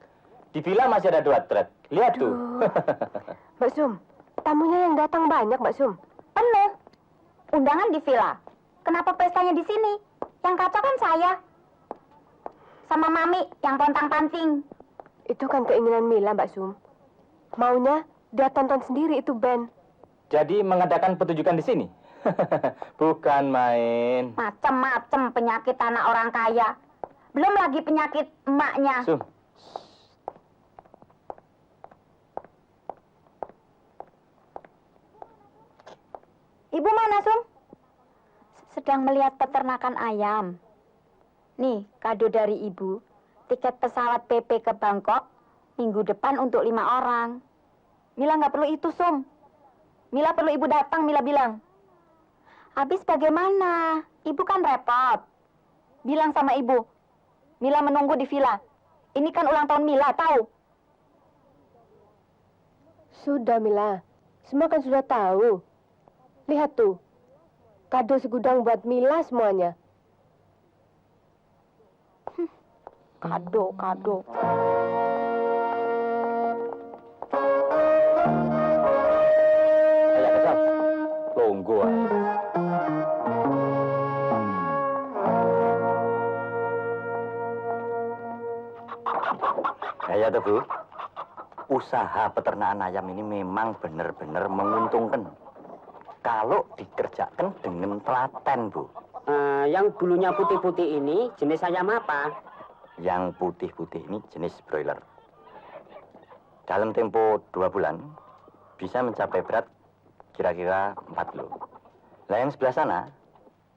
Di villa masih ada 2 truk. Lihat tuh. Mbak Sum, tamunya yang datang banyak, Mbak Sum. Penuh. Undangan di villa. Kenapa pestanya di sini? Yang kacau kan saya. Sama Mami yang pontang-panting. Itu kan keinginan Mila, Mbak Sum. Maunya dia tonton sendiri itu band. Jadi mengadakan pertunjukan di sini? Bukan main. Macem-macem penyakit anak orang kaya. Belum lagi penyakit emaknya. Sum. Ibu mana, Sum? Sedang melihat peternakan ayam. Nih, kado dari ibu. Tiket pesawat PP ke Bangkok minggu depan untuk 5 orang. Mila nggak perlu itu, Sum. Mila perlu ibu datang, Mila bilang. Habis bagaimana? Ibu kan repot. Bilang sama ibu. Mila menunggu di villa. Ini kan ulang tahun Mila, tahu? Sudah, Mila. Semua kan sudah tahu. Lihat tuh. Kado segudang buat Mila semuanya. Kado. Ayo, kesal. Longgo aja. Ya tuh, Bu. Usaha peternakan ayam ini memang benar-benar menguntungkan. Kalau dikerjakan dengan telaten, Bu. Yang bulunya putih-putih ini jenis ayam apa? Yang putih-putih ini jenis broiler. Dalam tempo 2 bulan, bisa mencapai berat kira-kira 4 kilo. Nah, yang sebelah sana,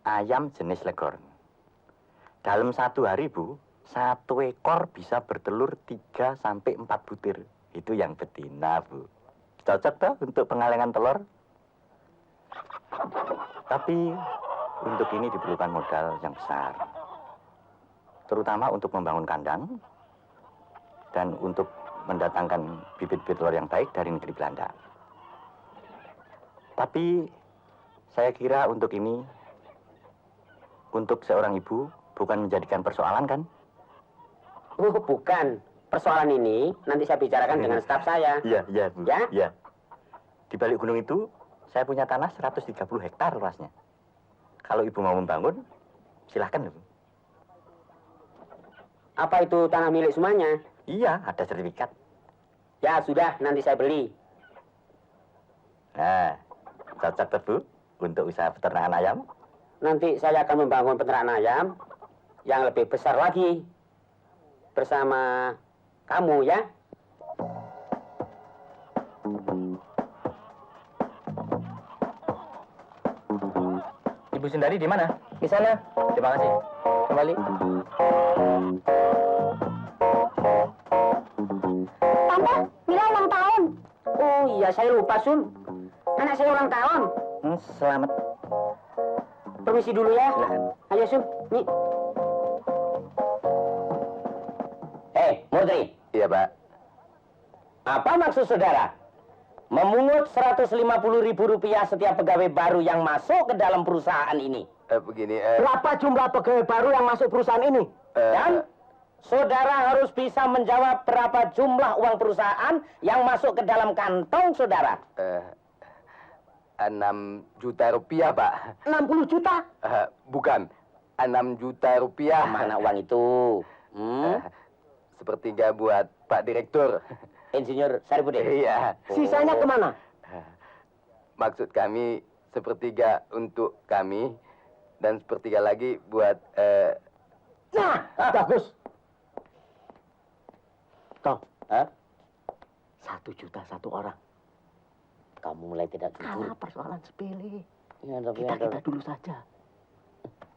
ayam jenis leghorn. Dalam 1 hari, Bu, 1 ekor bisa bertelur 3 sampai 4 butir. Itu yang betina, Bu. Cocok toh untuk pengalengan telur? Tapi untuk ini diperlukan modal yang besar. Terutama untuk membangun kandang dan untuk mendatangkan bibit-bibit telur yang baik dari negeri Belanda. Tapi saya kira untuk ini, untuk seorang ibu, bukan menjadikan persoalan, kan? Bukan. Persoalan ini nanti saya bicarakan dengan staf saya. Iya, Bu. Ya? Iya. Di balik gunung itu, saya punya tanah 130 hektar luasnya. Kalau ibu mau membangun, silahkan, Bu. Apa itu tanah milik semuanya? Iya, ada sertifikat. Ya sudah, nanti saya beli. Nah, cocok tuh, Bu, untuk usaha peternakan ayam. Nanti saya akan membangun peternakan ayam yang lebih besar lagi. Bersama kamu, ya. Ibu Sundari di mana? Di sana. Terima kasih. Kembali. Tante, Mila ulang tahun. Oh iya, saya lupa, Sun. Anak saya ulang tahun. Selamat. Permisi dulu ya. Silahkan. Ayo, Sun. Nih. Murtry. Iya, Pak. Apa maksud saudara? Memungut Rp150.000 setiap pegawai baru yang masuk ke dalam perusahaan ini. Begini, Berapa jumlah pegawai baru yang masuk perusahaan ini? Dan saudara harus bisa menjawab berapa jumlah uang perusahaan yang masuk ke dalam kantong saudara. 6 juta rupiah, Pak. 60 juta? Bukan, 6 juta rupiah. Mana uang itu? Sepertiga buat Pak Direktur. Insinyur Saripudin? Iya. Sisanya kemana? Maksud kami, sepertiga untuk kami, dan sepertiga lagi buat... Nah, bagus. Toh, 1 juta 1 orang. Kamu mulai tidak jujur. Persoalan sepele. Ya, tapi Kita dulu saja.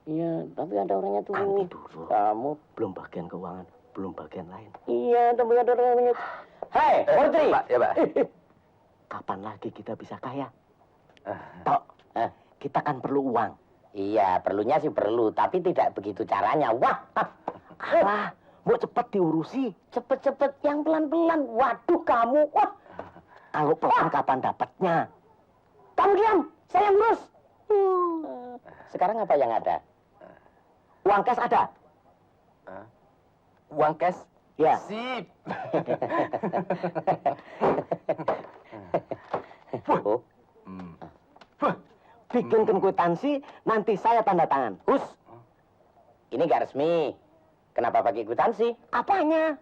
Iya, tapi ada orangnya tuh. Nanti dulu. Kamu Belum bagian keuangan, belum bagian lain. Iya, tapi ada orangnya. Hai, Murtry. Pak, ya, Pak. Kapan lagi kita bisa kaya? Tok, kita kan perlu uang. Iya, perlunya sih perlu, tapi tidak begitu caranya. Wah, Alah, mau cepet diurusi. cepet-cepet yang pelan-pelan. Waduh, kamu. Wah, Kalau pelan kapan dapatnya? kamu diam. Saya yang ngurus. Sekarang apa yang ada? Uang cash ada? Uang cash? Ya. Sip. Oh. Bikin kwitansi, nanti saya tanda tangan. Hus, ini nggak resmi. Kenapa pakai kwitansi? Apanya?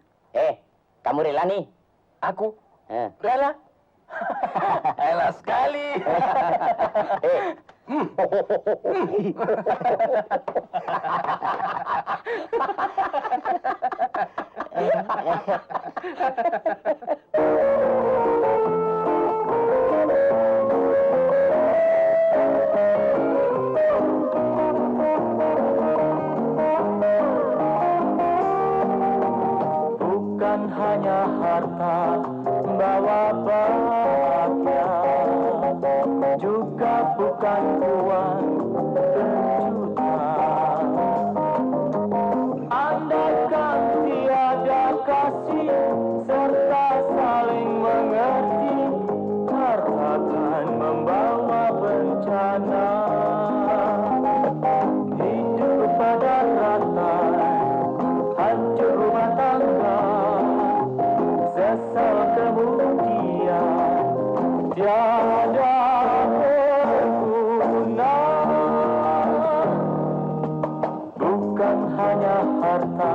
Kamu rela nih? Aku? Rela. Rela sekali. Bukan hanya harta membawa bahagia, juga bukan uang berjuta. Andaikan tiada kasih serta saling mengerti, harta akan membawa bencana. Hidup pada rantai, hancur rumah tangga, sesal kemudian tiada berguna. Bukan hanya harta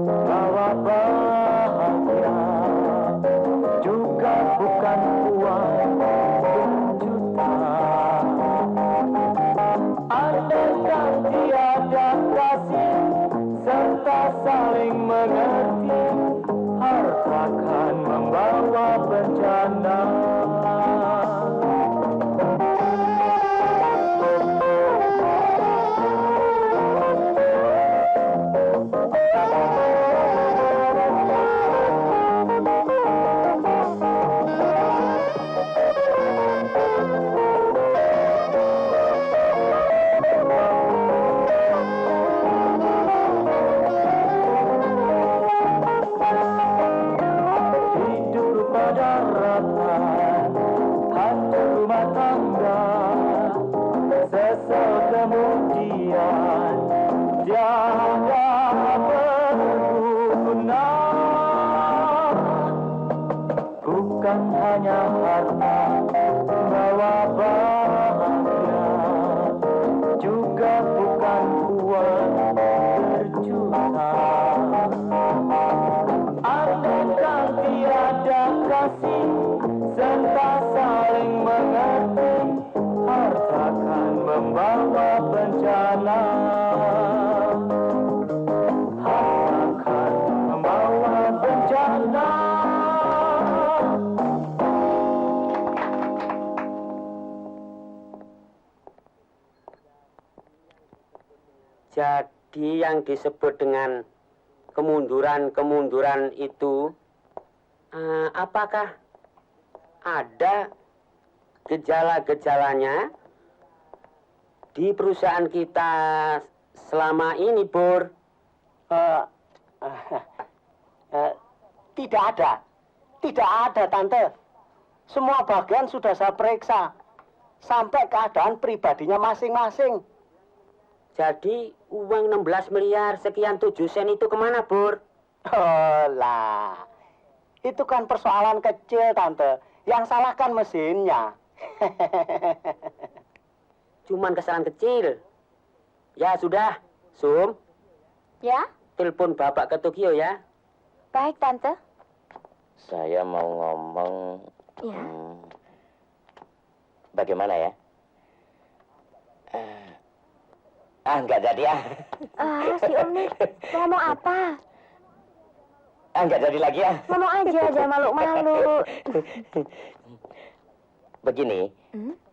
bawa bahagia, juga bukan uang berjuta. Andaikan tiada kasih serta saling mengerti, harta akan membawa bencana. Hidup pada rata, hancur rumah tangga, sesal kemudian tiada berguna. Bukan hanya harta bawa bahagia, juga bukan uang berjuta. Andaikan tiada kasih serta saling mengerti, harta akan membawa bencana. Harta akan membawa bencana. Jadi yang disebut dengan kemunduran itu, apakah ada gejala-gejalanya di perusahaan kita selama ini, Bur? Tidak ada. Tidak ada, Tante. Semua bagian sudah saya periksa. Sampai keadaan pribadinya masing-masing. Jadi uang 16 miliar sekian 7 sen itu kemana, Bur? Oh lah, itu kan persoalan kecil, Tante. Yang salah kan mesinnya. Cuman kesalahan kecil. Ya sudah, Sum. Ya, Telepon Bapak ke Tokyo ya. baik Tante. Saya mau ngomong. Ya. Bagaimana ya? Enggak jadi ah. Si Om nih ngomong apa? Enggak jadi lagi ah. Ngomong aja, jangan malu-malu. Begini,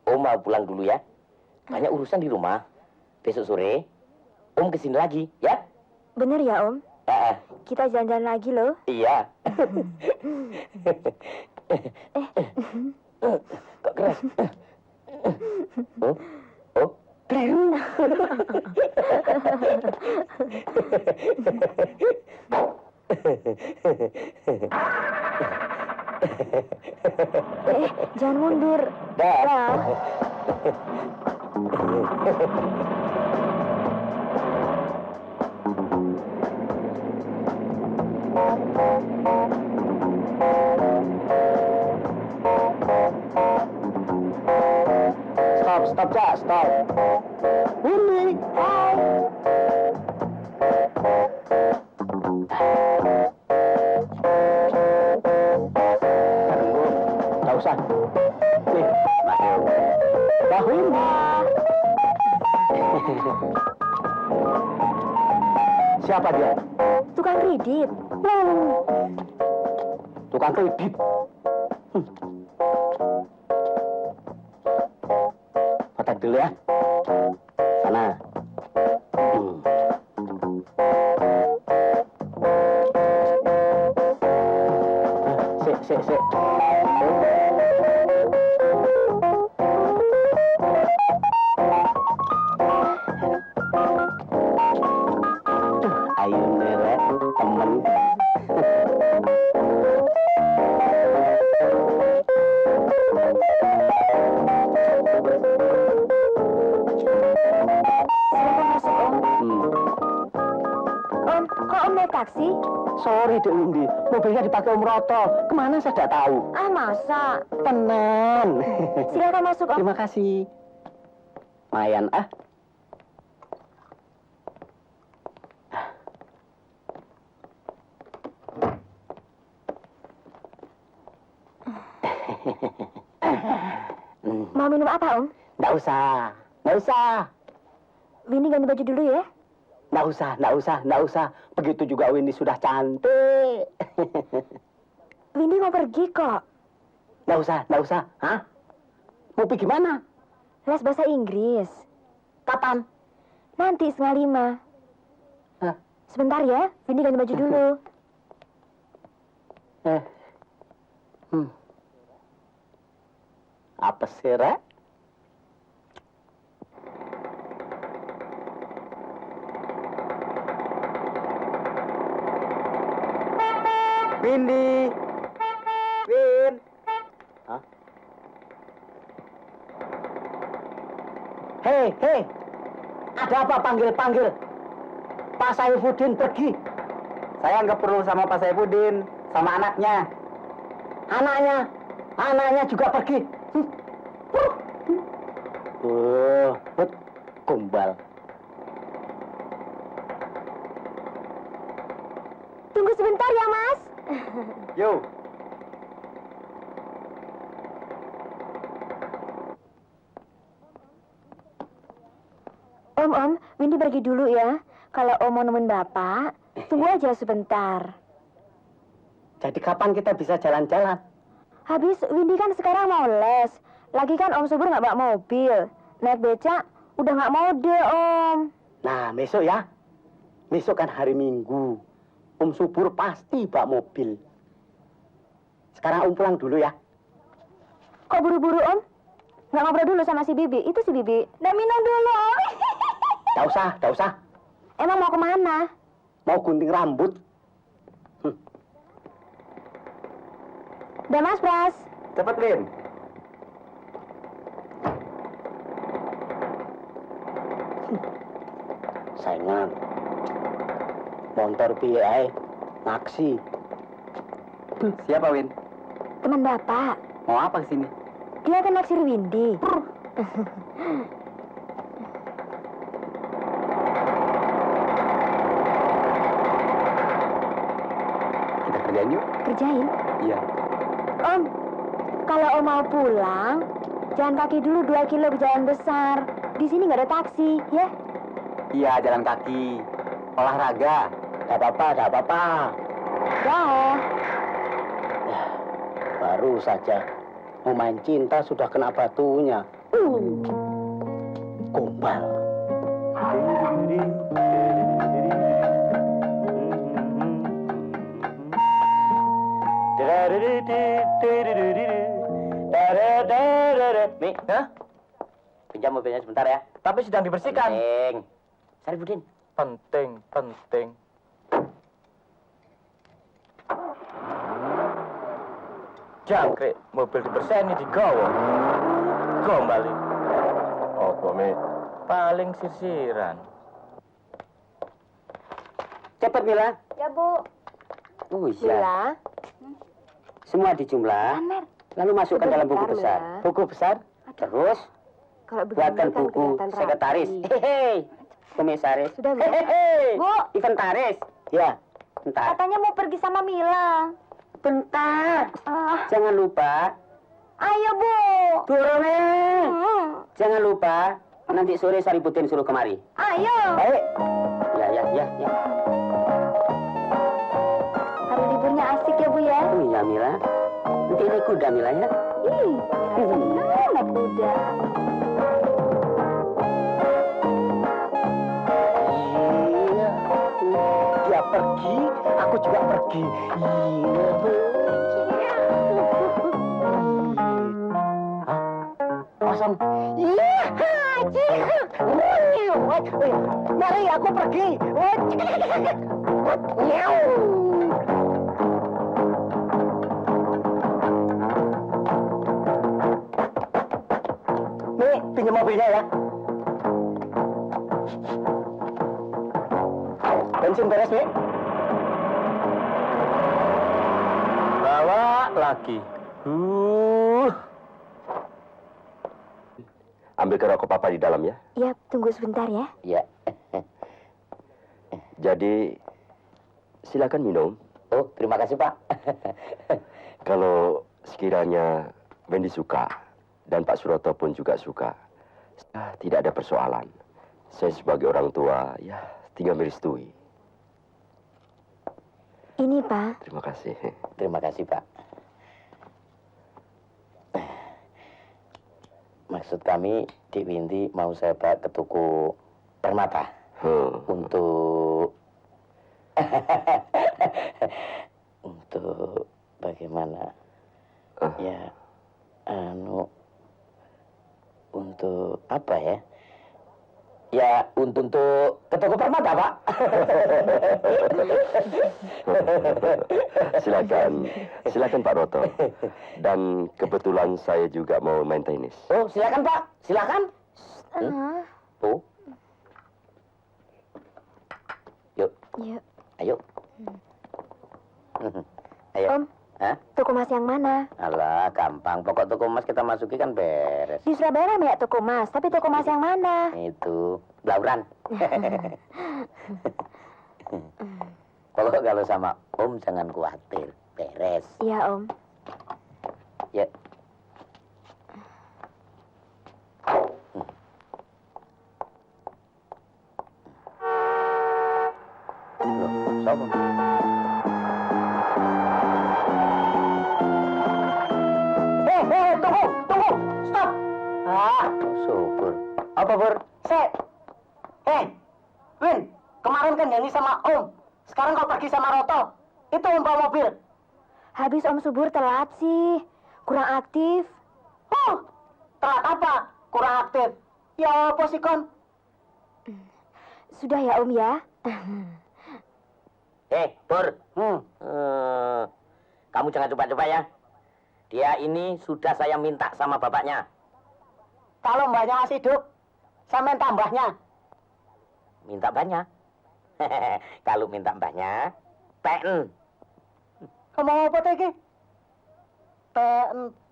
Om mau pulang dulu ya. Banyak urusan di rumah. Besok sore, Om kesini lagi, ya? Bener ya Om? Kita jalan-jalan lagi loh. Iya. Kok keras? Oh, keliru. Jangan mundur. Dah. Stop, Cak, stop. Windy. Nggak usah. Nih, Mbak Windy. Siapa dia? Tukang kredit. Tukang kredit. Foto dulu ya. Sana. Sik. Ayo melek temen. Om, kok Om naik taksi? Sorry, Dek Windy. Mobilnya dipakai Om Roto. Kemana saya tidak tahu. Ah, masa? Tenan. Silakan masuk, Om. Terima kasih. Mayan, ah. Mau minum apa, Om? Nggak usah. Windy ganti baju dulu ya. Nggak usah. Begitu juga Windy sudah cantik. Windy mau pergi kok. Nggak usah. Hah? Mau pergi mana? Les bahasa Inggris. Kapan? Nanti 4:30. Hah? Sebentar ya, Windy ganti baju dulu. Apa sih, Rek? Windy. Win. Hah? Hei. Ada apa panggil-panggil? Pak Saifuddin pergi. Saya nggak perlu sama Pak Saifuddin, sama anaknya. Anaknya juga pergi. Gombal. Tunggu sebentar ya, Mas. Yo. Om, Windy pergi dulu ya. Kalau Om mau nemuin Bapak, tunggu aja sebentar. Jadi kapan kita bisa jalan-jalan? Habis Windy kan sekarang mau les. Lagi kan Om Subur nggak bawa mobil. Naik becak udah nggak mode, Om. Nah, besok ya. Besok kan hari Minggu. Om Subur pasti bawa mobil. Sekarang Om pulang dulu ya. Kok buru-buru, Om? Nggak ngobrol dulu sama si Bibi? Itu si Bibi. Nggak minum dulu, Om. Nggak usah. Emang mau kemana? Mau gunting rambut. Udah, Mas Pras. Cepet, Win. Saingan. Motor piye ae? Taksi. Siapa, Win? Teman Bapak. Mau apa kesini? Dia kan naksir Windy. Kita kerjain yuk. Kerjain? Iya. Om, kalau Om mau pulang, jalan kaki dulu 2 kilo ke jalan besar. Di sini nggak ada taksi, ya? Iya, jalan kaki. Olahraga. Gak apa-apa. Dah. Baru saja mau main cinta sudah kena batunya. Gombal. Mi, pinjam mobilnya sebentar ya. Tapi sedang dibersihkan. Penting. Saifuddin. Penting. Jangkrik, mobil dibersihkan digawa. Gombali. Apa, Mi? Paling sirsiran. Cepet, Mila. Ya, Bu. Oh iya. Mila. Semua dijumlah. Lalu masukkan dalam buku Sebentar, besar. Mila. Buku besar. Terus Kalau begini buatkan kan buku kelihatan sekretaris. rapi. Hehe. Komisaris. Sudah, Mila. Hehehe. Bu. Inventaris. Ya. Bentar. Katanya mau pergi sama Mila. Bentar. Jangan lupa. Ayo, Bu. Turune. Jangan lupa. Nanti sore Saributin suruh kemari. Ayo. Baik. Ya. Hari liburnya asik ya, Bu ya? Oh iya, Mila. Nanti naik kuda, Mila ya. Ih, senang naik kuda. Iya. Dia pergi, aku juga pergi. Iya. Kosong. Iya, Haji. Mari aku pergi. Nih, pinjam mobilnya ya. Bensin beres, nih. Bawa lagi. Ambilkan rokok papa di dalam ya. Ya, tunggu sebentar ya. Ya. Jadi, silakan minum. Oh, terima kasih, Pak. Kalau sekiranya Wendy suka, dan Pak Suroto pun juga suka, tidak ada persoalan. Saya sebagai orang tua, ya tinggal merestui. Ini, Pak. Terima kasih. Terima kasih, Pak. Maksud kami, Dik Windy mau saya bawa ke toko permata. Untuk... untuk bagaimana? Ya, untuk apa ya? Ya, untuk ke toko permata, Pak. Silakan Pak Roto. Dan kebetulan saya juga mau main tenis. Oh, silakan Pak, silakan. Oh. Yuk. Yuk. Ayo. Ayo. Om. Hah? Toko emas yang mana? Alah, gampang. Pokok toko emas kita masuki kan beres. Di Surabaya ramai ya toko emas, tapi toko emas yang mana? Itu Blauran. Pokok kalau sama Om jangan khawatir, beres. Iya, Om. Ya. Loh, sopo? Tunggu, stop. Syukur. Apa, Bur? Win, kemarin kan nyanyi sama Om. Sekarang kau pergi sama Roto. Itu Om bawa mobil. Habis Om Subur telat sih. Kurang aktif. Oh, telat apa? Kurang aktif. Ya apa sih, Kon? Sudah ya, Om ya? Pur. Kamu jangan coba-coba ya. Dia ini sudah saya minta sama bapaknya. Kalau mbaknya masih hidup, saya minta mbahnya. Minta banyak. Kalau minta mbahnya, pen. Kamu mau apa tadi?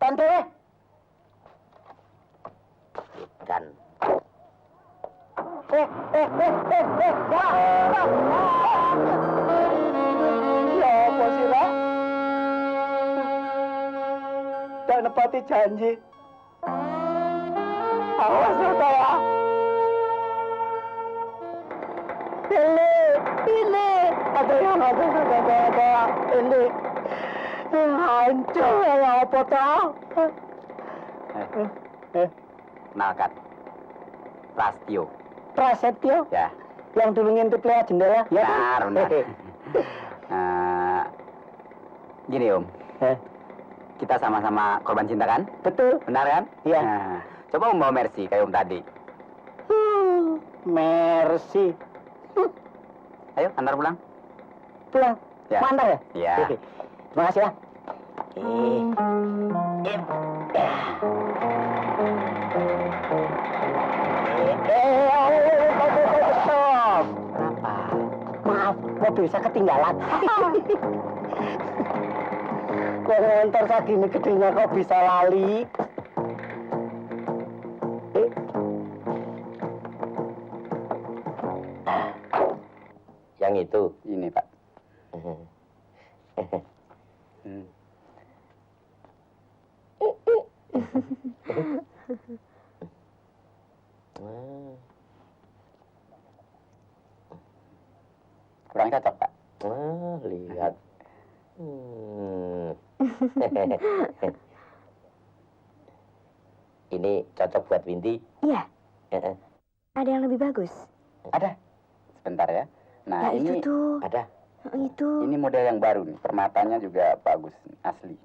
Pen deh. Dan Ya apa sih, Pak? Tak nepati janji. Awas ya, ya. Ini. Ada yang ada. Ini. Hancur ya apa tau? Nakat. Prasetyo. Prasetyo? Ya. Yang dulu ngintip lewat jendela? Ya, Benar. Gini Om. Kita sama-sama korban cinta kan? Betul. Benar kan? Iya. Nah, coba Om bawa Mercy kayak Om tadi. Mercy. Ayo, antar pulang. Pulang? Ya. Mantar ya? Iya. Terima kasih ya. Stop. Maaf, kok bisa ketinggalan? Kok ngontor segini gedenya kok bisa lali? Yang itu? Ini, Pak. Kurang cocok, Pak. Lihat. Ini cocok buat Windy. Iya. Ada yang lebih bagus. Ada. Sebentar ya. Nah, Ya, ini itu tuh. Ada. Itu. ini model yang baru nih. Permatanya juga bagus, asli.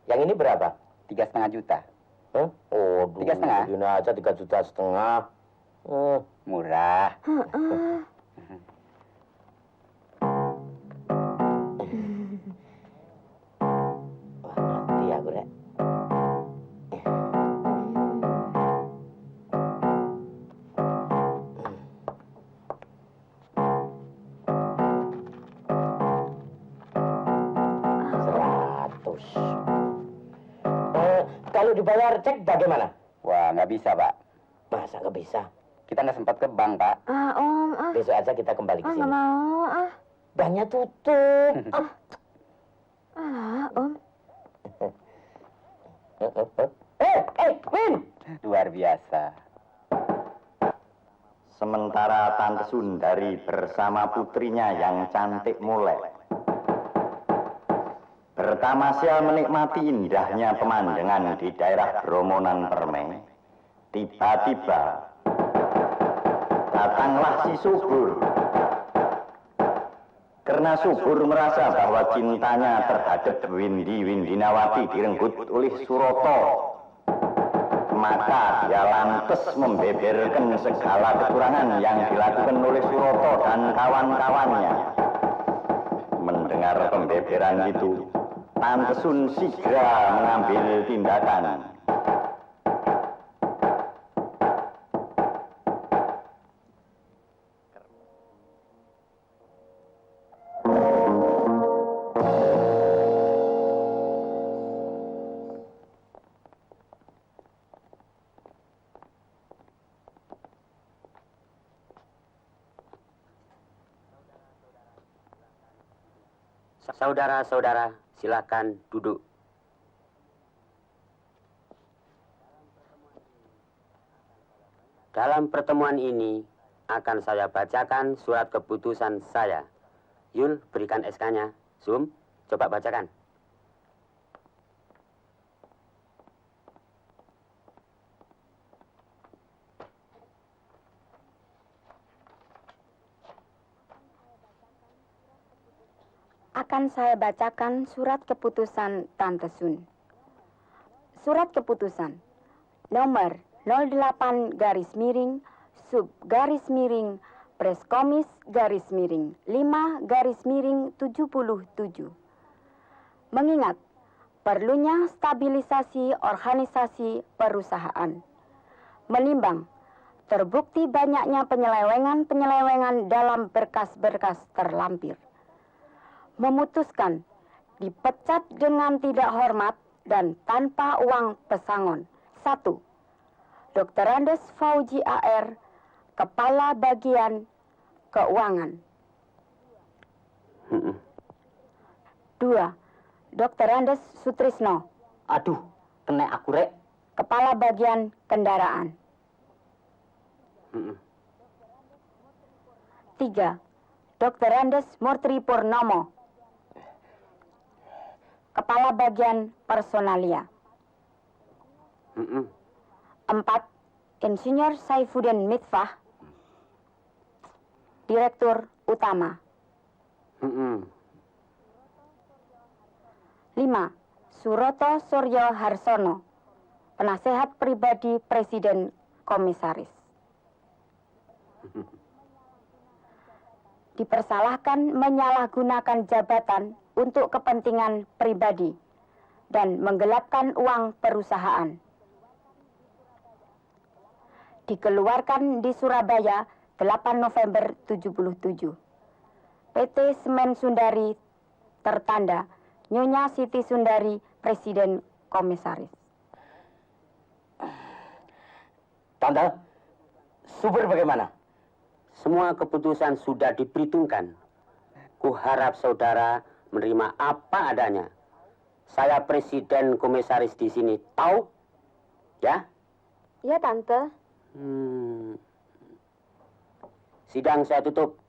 Yang ini berapa? 3,5 juta. Oh, 3,5. Ini aja 3,5 juta. Murah. Mati aku, Rek. Kalau dibayar cek bagaimana? Wah, nggak bisa, Pak. Masa nggak bisa? Kita nggak sempat ke bank, Pak. Om, Besok aja kita kembali ke sini. nggak mau, Banknya tutup. Om. Win! Luar biasa. Sementara Tante Sundari bersama putrinya yang cantik mulai bertamasya menikmati indahnya pemandangan di daerah Bromonan Permai, tiba-tiba datanglah si Subur. Karena Subur merasa bahwa cintanya terhadap Windy Windinawati direnggut oleh Suroto, maka dia lantas membeberkan segala kekurangan yang dilakukan oleh Suroto dan kawan-kawannya. Mendengar pembeberan itu, Tante Sun segera mengambil tindakan. Saudara-saudara, silakan duduk. Dalam pertemuan ini akan saya bacakan surat keputusan saya. Yul, berikan SK-nya. Zoom, coba bacakan. Akan saya bacakan surat keputusan Tante Sun. Surat keputusan nomor 08 garis miring sub garis miring preskomis garis miring 5 garis miring 77. Mengingat perlunya stabilisasi organisasi perusahaan. Menimbang terbukti banyaknya penyelewengan dalam berkas-berkas terlampir. Memutuskan dipecat dengan tidak hormat dan tanpa uang pesangon. 1. Dr. Andes Fauji AR, Kepala Bagian Keuangan. 2. Dr. Andes Sutrisno. Aduh, kena aku, Rek. Kepala Bagian Kendaraan. 3. Dr. Andes Murtri Purnomo, Kepala Bagian Personalia. 4. Insinyur Saifuddin Mitfah, Direktur Utama. 5. Suroto Suryo Harsono, Penasehat Pribadi Presiden Komisaris. Dipersalahkan menyalahgunakan jabatan untuk kepentingan pribadi dan menggelapkan uang perusahaan. Dikeluarkan di Surabaya 8 November 77. PT Semen Sundari tertanda Nyonya Siti Sundari, Presiden Komisaris. Tante, Subur bagaimana? Semua keputusan sudah diperhitungkan. Kuharap saudara menerima apa adanya. Saya Presiden Komisaris di sini, tahu? Ya? Ya, Tante. Sidang saya tutup.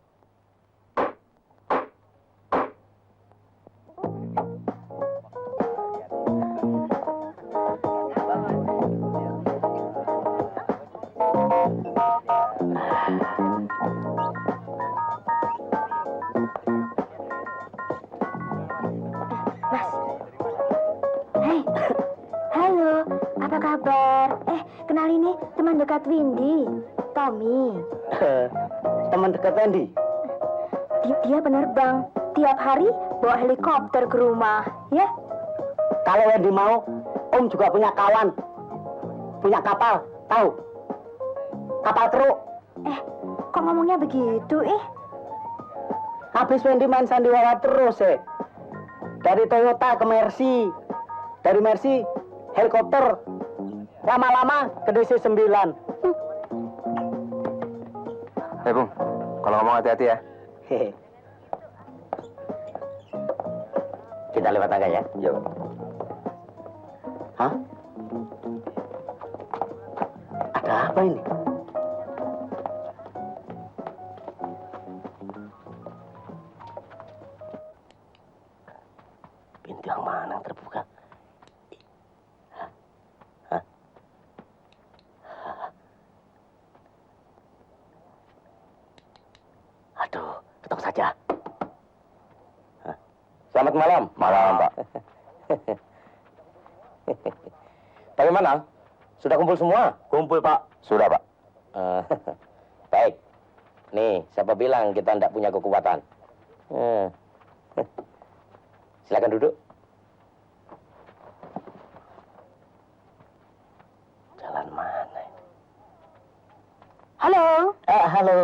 Halo, apa kabar? Kenalin nih, teman dekat Windy, Tommy. Teman dekat Wendy? Dia penerbang. Tiap hari bawa helikopter ke rumah, ya? Kalau Wendy mau, Om juga punya kawan. Punya kapal, tahu? Kapal truk. Kok ngomongnya begitu, Habis Wendy main sandiwara terus, Dari Toyota ke Mercy. Dari Mercy, helikopter. Lama-lama ke DC-9. Bung, kalau ngomong hati-hati ya. Kita lewat aja ya. Yo. Hah? Ada apa ini? Pintu yang mana yang terbuka? Hah? Aduh, ketok saja. Selamat malam. Malam, Pak. Bagaimana? Sudah kumpul semua? Kumpul, Pak. Sudah, Pak. Baik. Nih, siapa bilang kita tidak punya kekuatan? Silakan duduk. Jalan mana ini? Halo. Halo.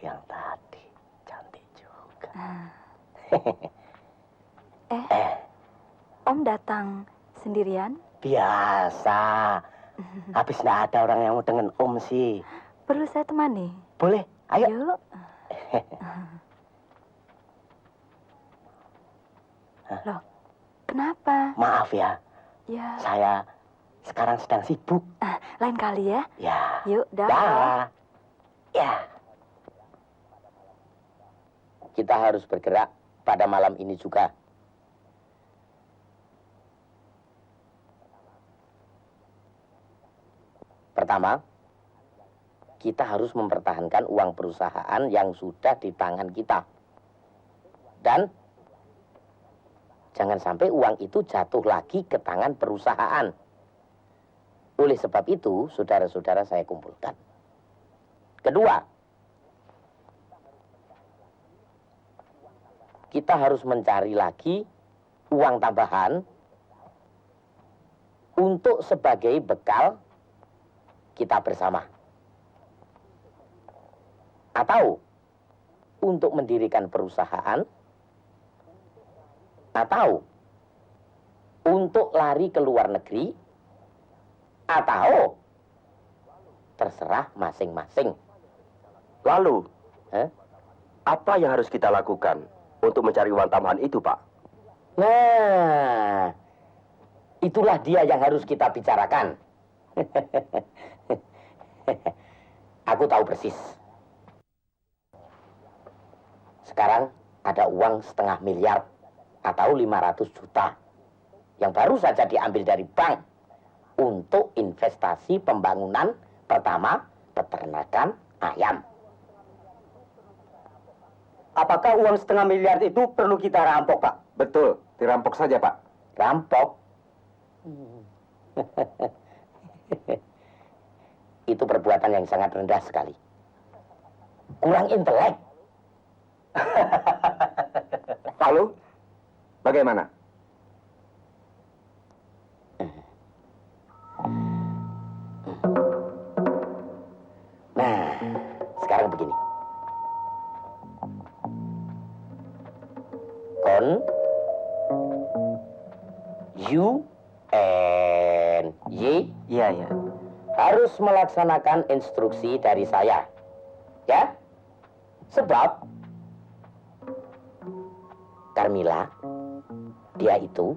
Yang tadi cantik juga. Om datang sendirian? Biasa. Habis nggak ada orang yang mau dengan Om sih. Perlu saya temani? Boleh, ayo. Yuk. Loh, kenapa? Maaf ya, Ya, saya sekarang sedang sibuk. lain kali ya. Ya. Yuk, dah. Dah. Ya. Kita harus bergerak pada malam ini juga. Pertama, kita harus mempertahankan uang perusahaan yang sudah di tangan kita. Dan jangan sampai uang itu jatuh lagi ke tangan perusahaan. Oleh sebab itu, saudara-saudara saya kumpulkan. Kedua, kita harus mencari lagi uang tambahan untuk sebagai bekal kita bersama. Atau untuk mendirikan perusahaan, atau untuk lari ke luar negeri, atau terserah masing-masing. Lalu, apa yang harus kita lakukan untuk mencari uang tambahan itu, Pak? Nah, itulah dia yang harus kita bicarakan. Aku tahu persis. Sekarang ada uang 500 miliar atau 500 juta yang baru saja diambil dari bank untuk investasi pembangunan pertama peternakan ayam. Apakah uang 500 miliar itu perlu kita rampok, Pak? Betul, dirampok saja, Pak. Rampok? Itu perbuatan yang sangat rendah sekali. Kurang intelek. Lalu, bagaimana? Nah, Iya, ya. Harus melaksanakan instruksi dari saya. Ya? Sebab Carmilla, dia itu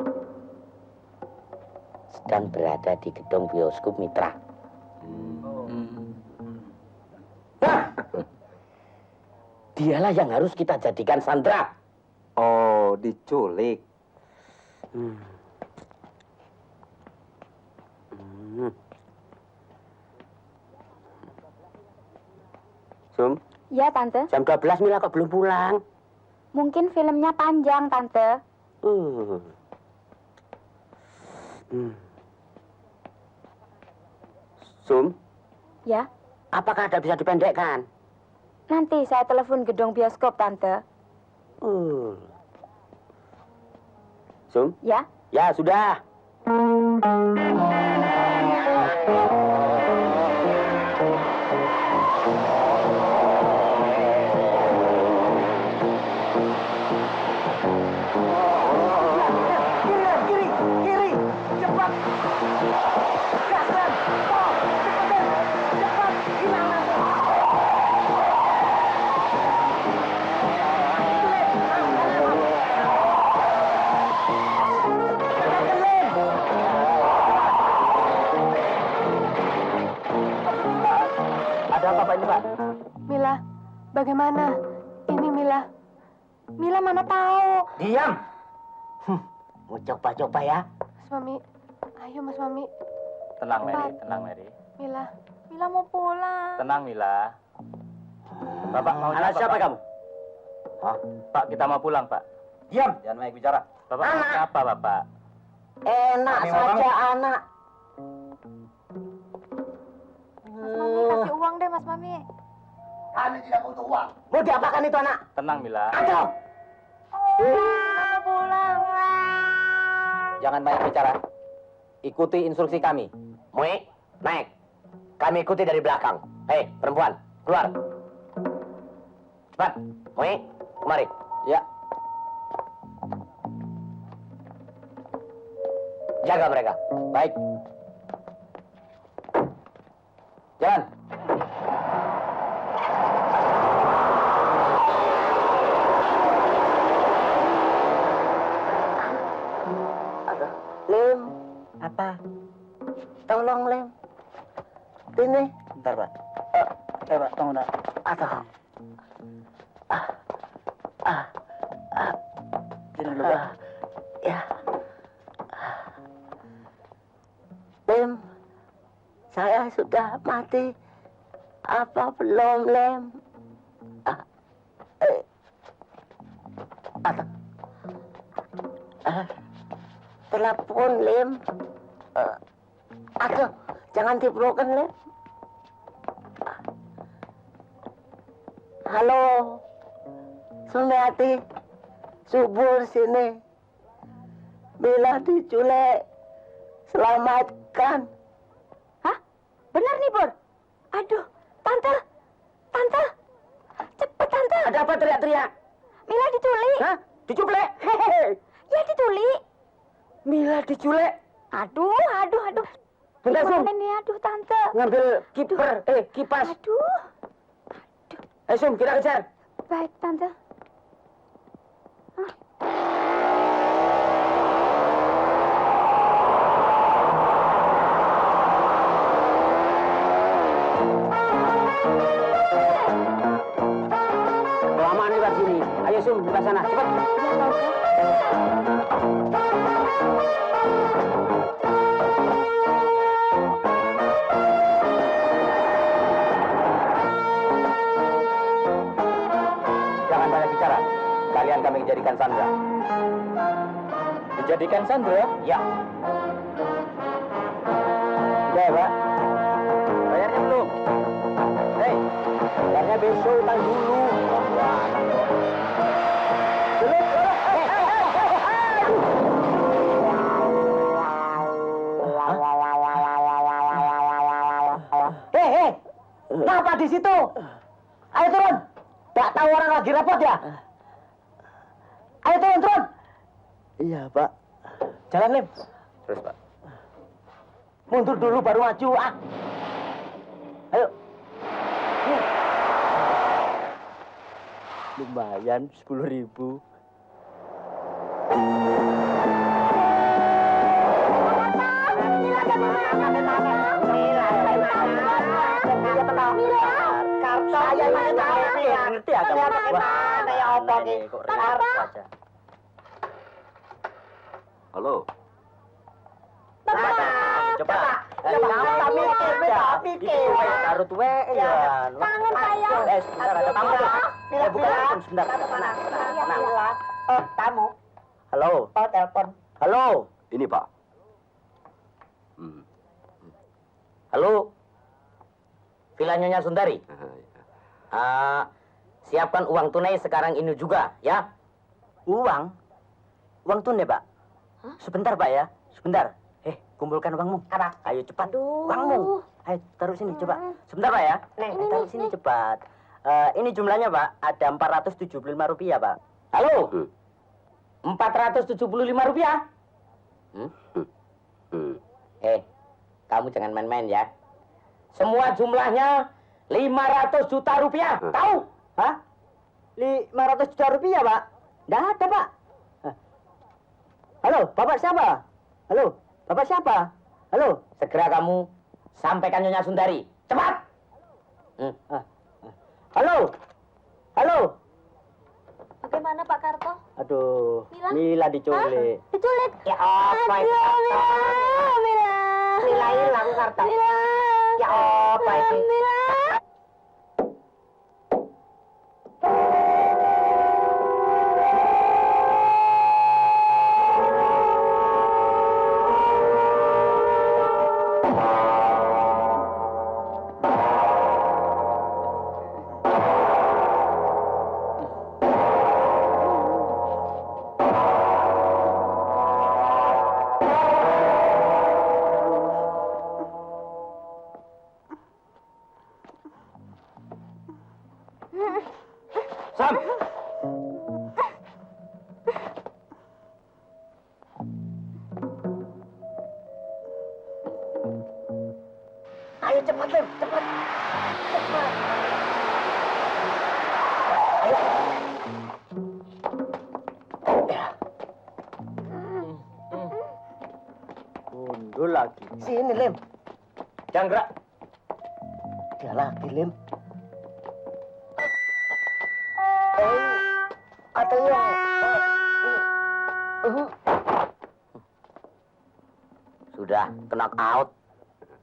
sedang berada di gedung bioskop Mitra. Nah, dialah yang harus kita jadikan sandera. Oh, diculik. Sum, Ya, Tante. jam 12 Mila kok belum pulang? Mungkin filmnya panjang, Tante. Sum, Ya, apakah ada bisa dipendekkan? nanti saya telepon gedung bioskop, Tante. Sum? Ya? Ya, sudah. Kiri, cepat. Gaskan, stop, cepat, hilang nanti. Ada apa Pak ini, Pak? Mila, bagaimana? Ini Mila. Mila mana tahu. Diam. Mau coba-coba ya? Mas Mami, ayo Mas Mami. Tenang, Mary. Cepat. Tenang, Mary. Mila, Mila mau pulang. Tenang, Mila. Bapak mau Anak siapa kamu? Pak, kita mau pulang, Pak. Diam, jangan banyak bicara. Bapak mau apa, Bapak? Enak Kami mau saja anak. Mas Mami kasih uang deh, Mas Mami. Kami tidak butuh uang. Mau diapakan itu anak? Tenang, Mila. Aduh. Mau pulang. Jangan banyak bicara. Ikuti instruksi kami. Mui, naik. Kami ikuti dari belakang. Hei, perempuan, keluar. Cepat. Mui, kemari. Ya. Jaga mereka. Baik. Jalan. Lem, apa? Tolong Lem. Ini. Bentar Pak. Pak, tunggu nak. Aduh. Sini dulu Pak. Ya. Lem, saya sudah mati. Apa belum Lem? Telepon Lem. Aduh, jangan dibroken Lem. Halo, Sumiati, subur sini. Bila diculik, selamatkan. Hah? Benar nih, Bur? Aduh, Tante. Tante. Cepet, Tante. Ada apa teriak-teriak? Mila diculik. Hah? Diculik? Hehehe. Ya, diculik. Mila diculik? Aduh. Bentar, Sum. Gimana nih, aduh, Tante. Ngambil kipas. Aduh. Sum, kita kejar. Baik, Tante. Kelamaan lewat sini. Ayo Sum, buka sana. Cepat. Jangan banyak bicara. Kalian kami jadikan sandera. Dijadikan sandera? Ya. Udah ya, Pak. Bayarnya belum? Hei, bayarnya besok, utang dulu. Hei, kenapa di situ? Ayo turun. Gak tahu orang lagi repot ya? Ayo turun. Iya, Pak. Jalan, Lim. Terus, Pak. Mundur dulu baru maju, ah. Ayo. Nih. Lumayan, 10.000. Ngerti ya kamu? Halo. Coba. Tak mikir. Tarut we ya. Kangen saya. Sebentar ada tamu. Bukan sebentar. Tenang. Tamu. Halo. Oh, telepon. Halo. Ini, Pak. Halo, Villa Nyonya Sundari. Siapkan uang tunai sekarang ini juga, ya. Uang? Uang tunai, Pak? Sebentar, Pak ya. Sebentar. Kumpulkan uangmu. Apa? Ayo cepat. Uangmu. Ayo taruh sini coba. Sebentar, Pak ya. Taruh sini cepat. Ini jumlahnya, Pak. Ada 475 rupiah, Pak. Halo. 475 rupiah. Kamu jangan main-main ya. Semua jumlahnya 500 juta rupiah. Tahu? Hah? 500 juta rupiah, Pak? Nggak ada, Pak. Halo, Bapak siapa? Halo, Bapak siapa? Halo. Segera kamu sampaikan Nyonya Sundari. Cepat. Halo. Halo. Bagaimana Pak Karto? Aduh, Mila diculik. Diculik? Ya apa itu? Mila. Mila hilang, Karto. Mila. Ya apa itu? Mila. Sam. Ayo cepat, Lim. Cepat. Cepat. Ayo. Gundul lagi. Sini, Lim. Jangan gerak. Dia lagi, Lim. Atau yang... Sudah, knock out.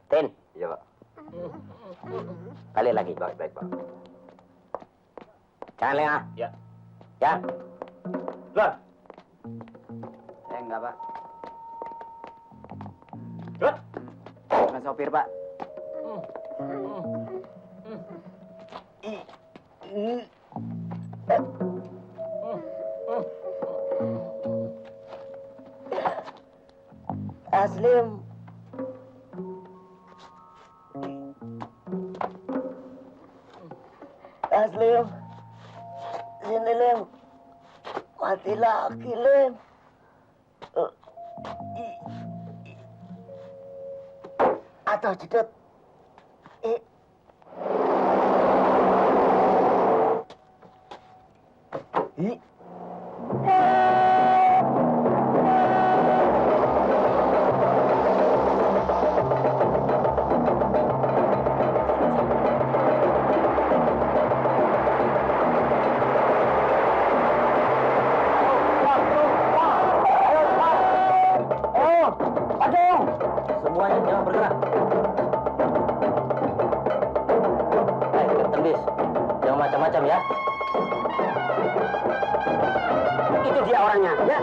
Tin. Iya, Pak. Balik lagi. Baik, Pak. Jangan lengah. Ya. Ya. Keluar. Enggak, Pak. Keluar. Bukan sopir, Pak. Aslim. Aslim. Sini, Lim. Mati lagi, Lim. Atau jedot. Semuanya jangan bergerak. Kapten Bis, jangan macam-macam ya. Itu dia orangnya, ya.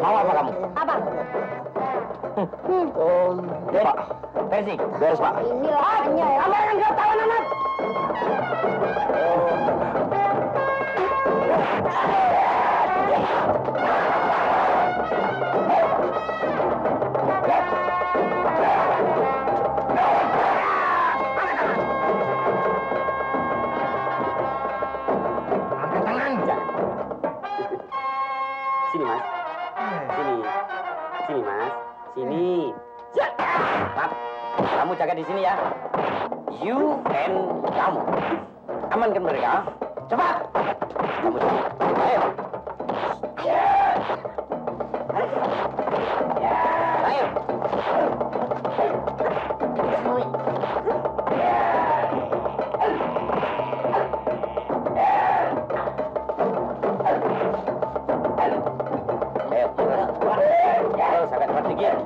Mau apa kamu? Apa? Pak. Basic. Beres, Pak. Ini lahannya ya. Kamu yang nggak tahu anak. Sini, Mas. Sini. Sini, Mas. Sini. Ya. Mat. Kamu jaga di sini ya. You and kamu. Amankan mereka. Cepat. Kamu cepat. Ayo. Ayo. Ayo, sangat cepat sedikit.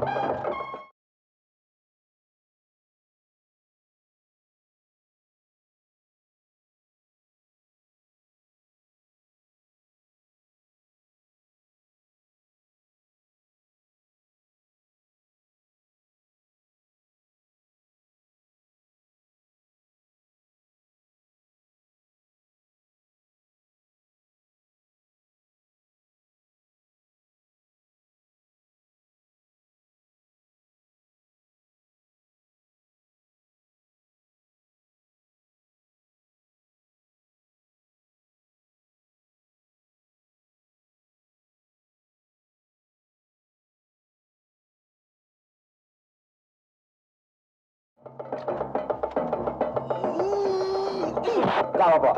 Gak apa-apa.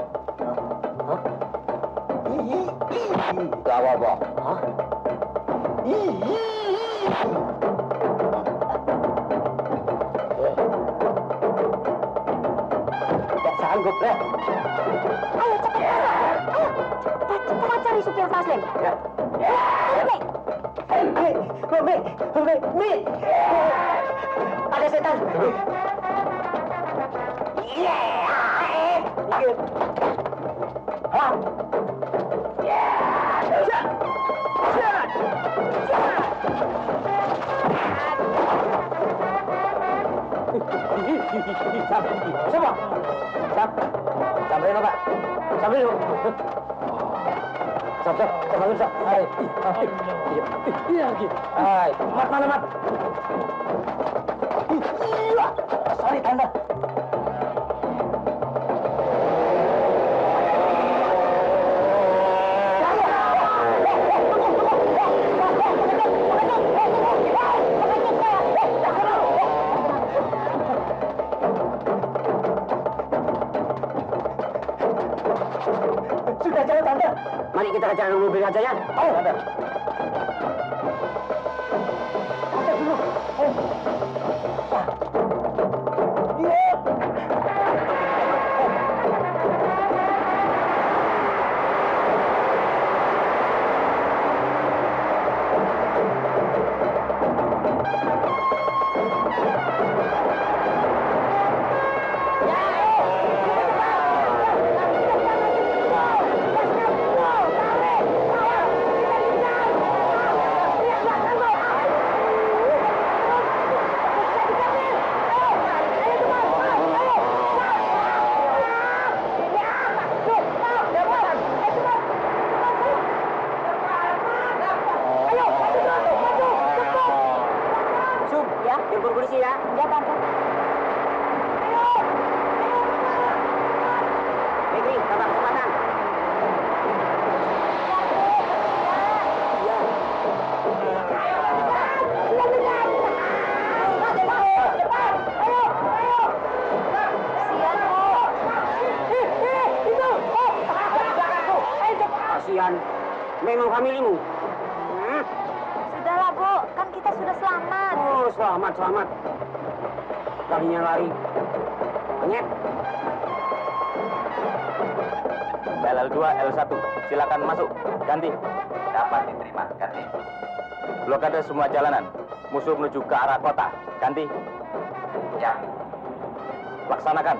Gak apa-apa. Gak sanggup, Le. Ayo cepat, ayo cepat cari supir Taslim. Ya. Mi. Ada setan. Siapa? Sampai Pak. Sampai dulu. Sampai dulu. Hai. Iya lagi. Hai. Mat mana Mat? Sorry tanda. Sudah jalan tante. Mari kita kejar mobil aja ya. Ayo. Tanda. Jemput polisi ya. Ya, Tante. Ini, tambah kesempatan. Kasihan, memang familimu. Sudahlah, Bu. Kan kita sudah selamat. Oh, selamat. Larinya lari. Penyet. LL2, L1, silakan masuk. Ganti. Dapat diterima, ganti. Blokade semua jalanan. Musuh menuju ke arah kota. Ganti. Ya. Laksanakan.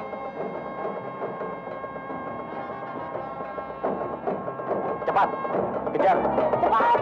Cepat. Kejar. Cepat.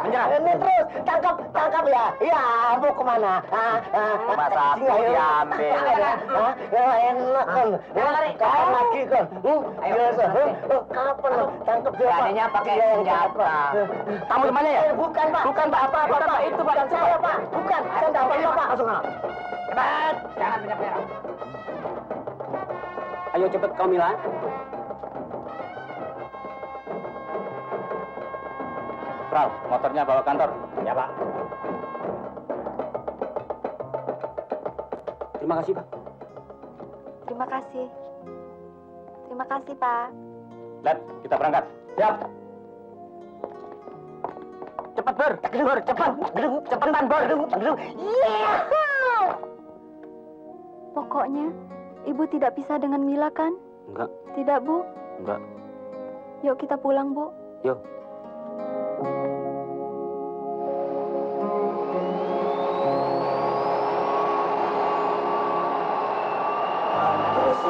Ini terus, tangkap ya. Ya, mau kemana? Cuma satu diambil. Enak kan. Kapan lagi kan? Kapan tangkap dia? Beraninya pakai senjata. Kamu gimana ya? Bukan Pak. Bukan Pak. Apa? Itu Pak. Saya Pak. Bukan. Saya tidak apa Pak. Langsung lah. Cepat. Jangan banyak merah. Ayo cepet kau Mila. Pral, motornya bawa kantor. Ya, Pak. Terima kasih Pak. Terima kasih. Terima kasih, Pak. Let, kita berangkat. Siap. Cepat Ber, cepat. Cepetan Ber. Iya. Pokoknya Ibu tidak pisah dengan Mila kan? Enggak. Tidak, Bu? Enggak. Yuk kita pulang, Bu. Yuk. Terus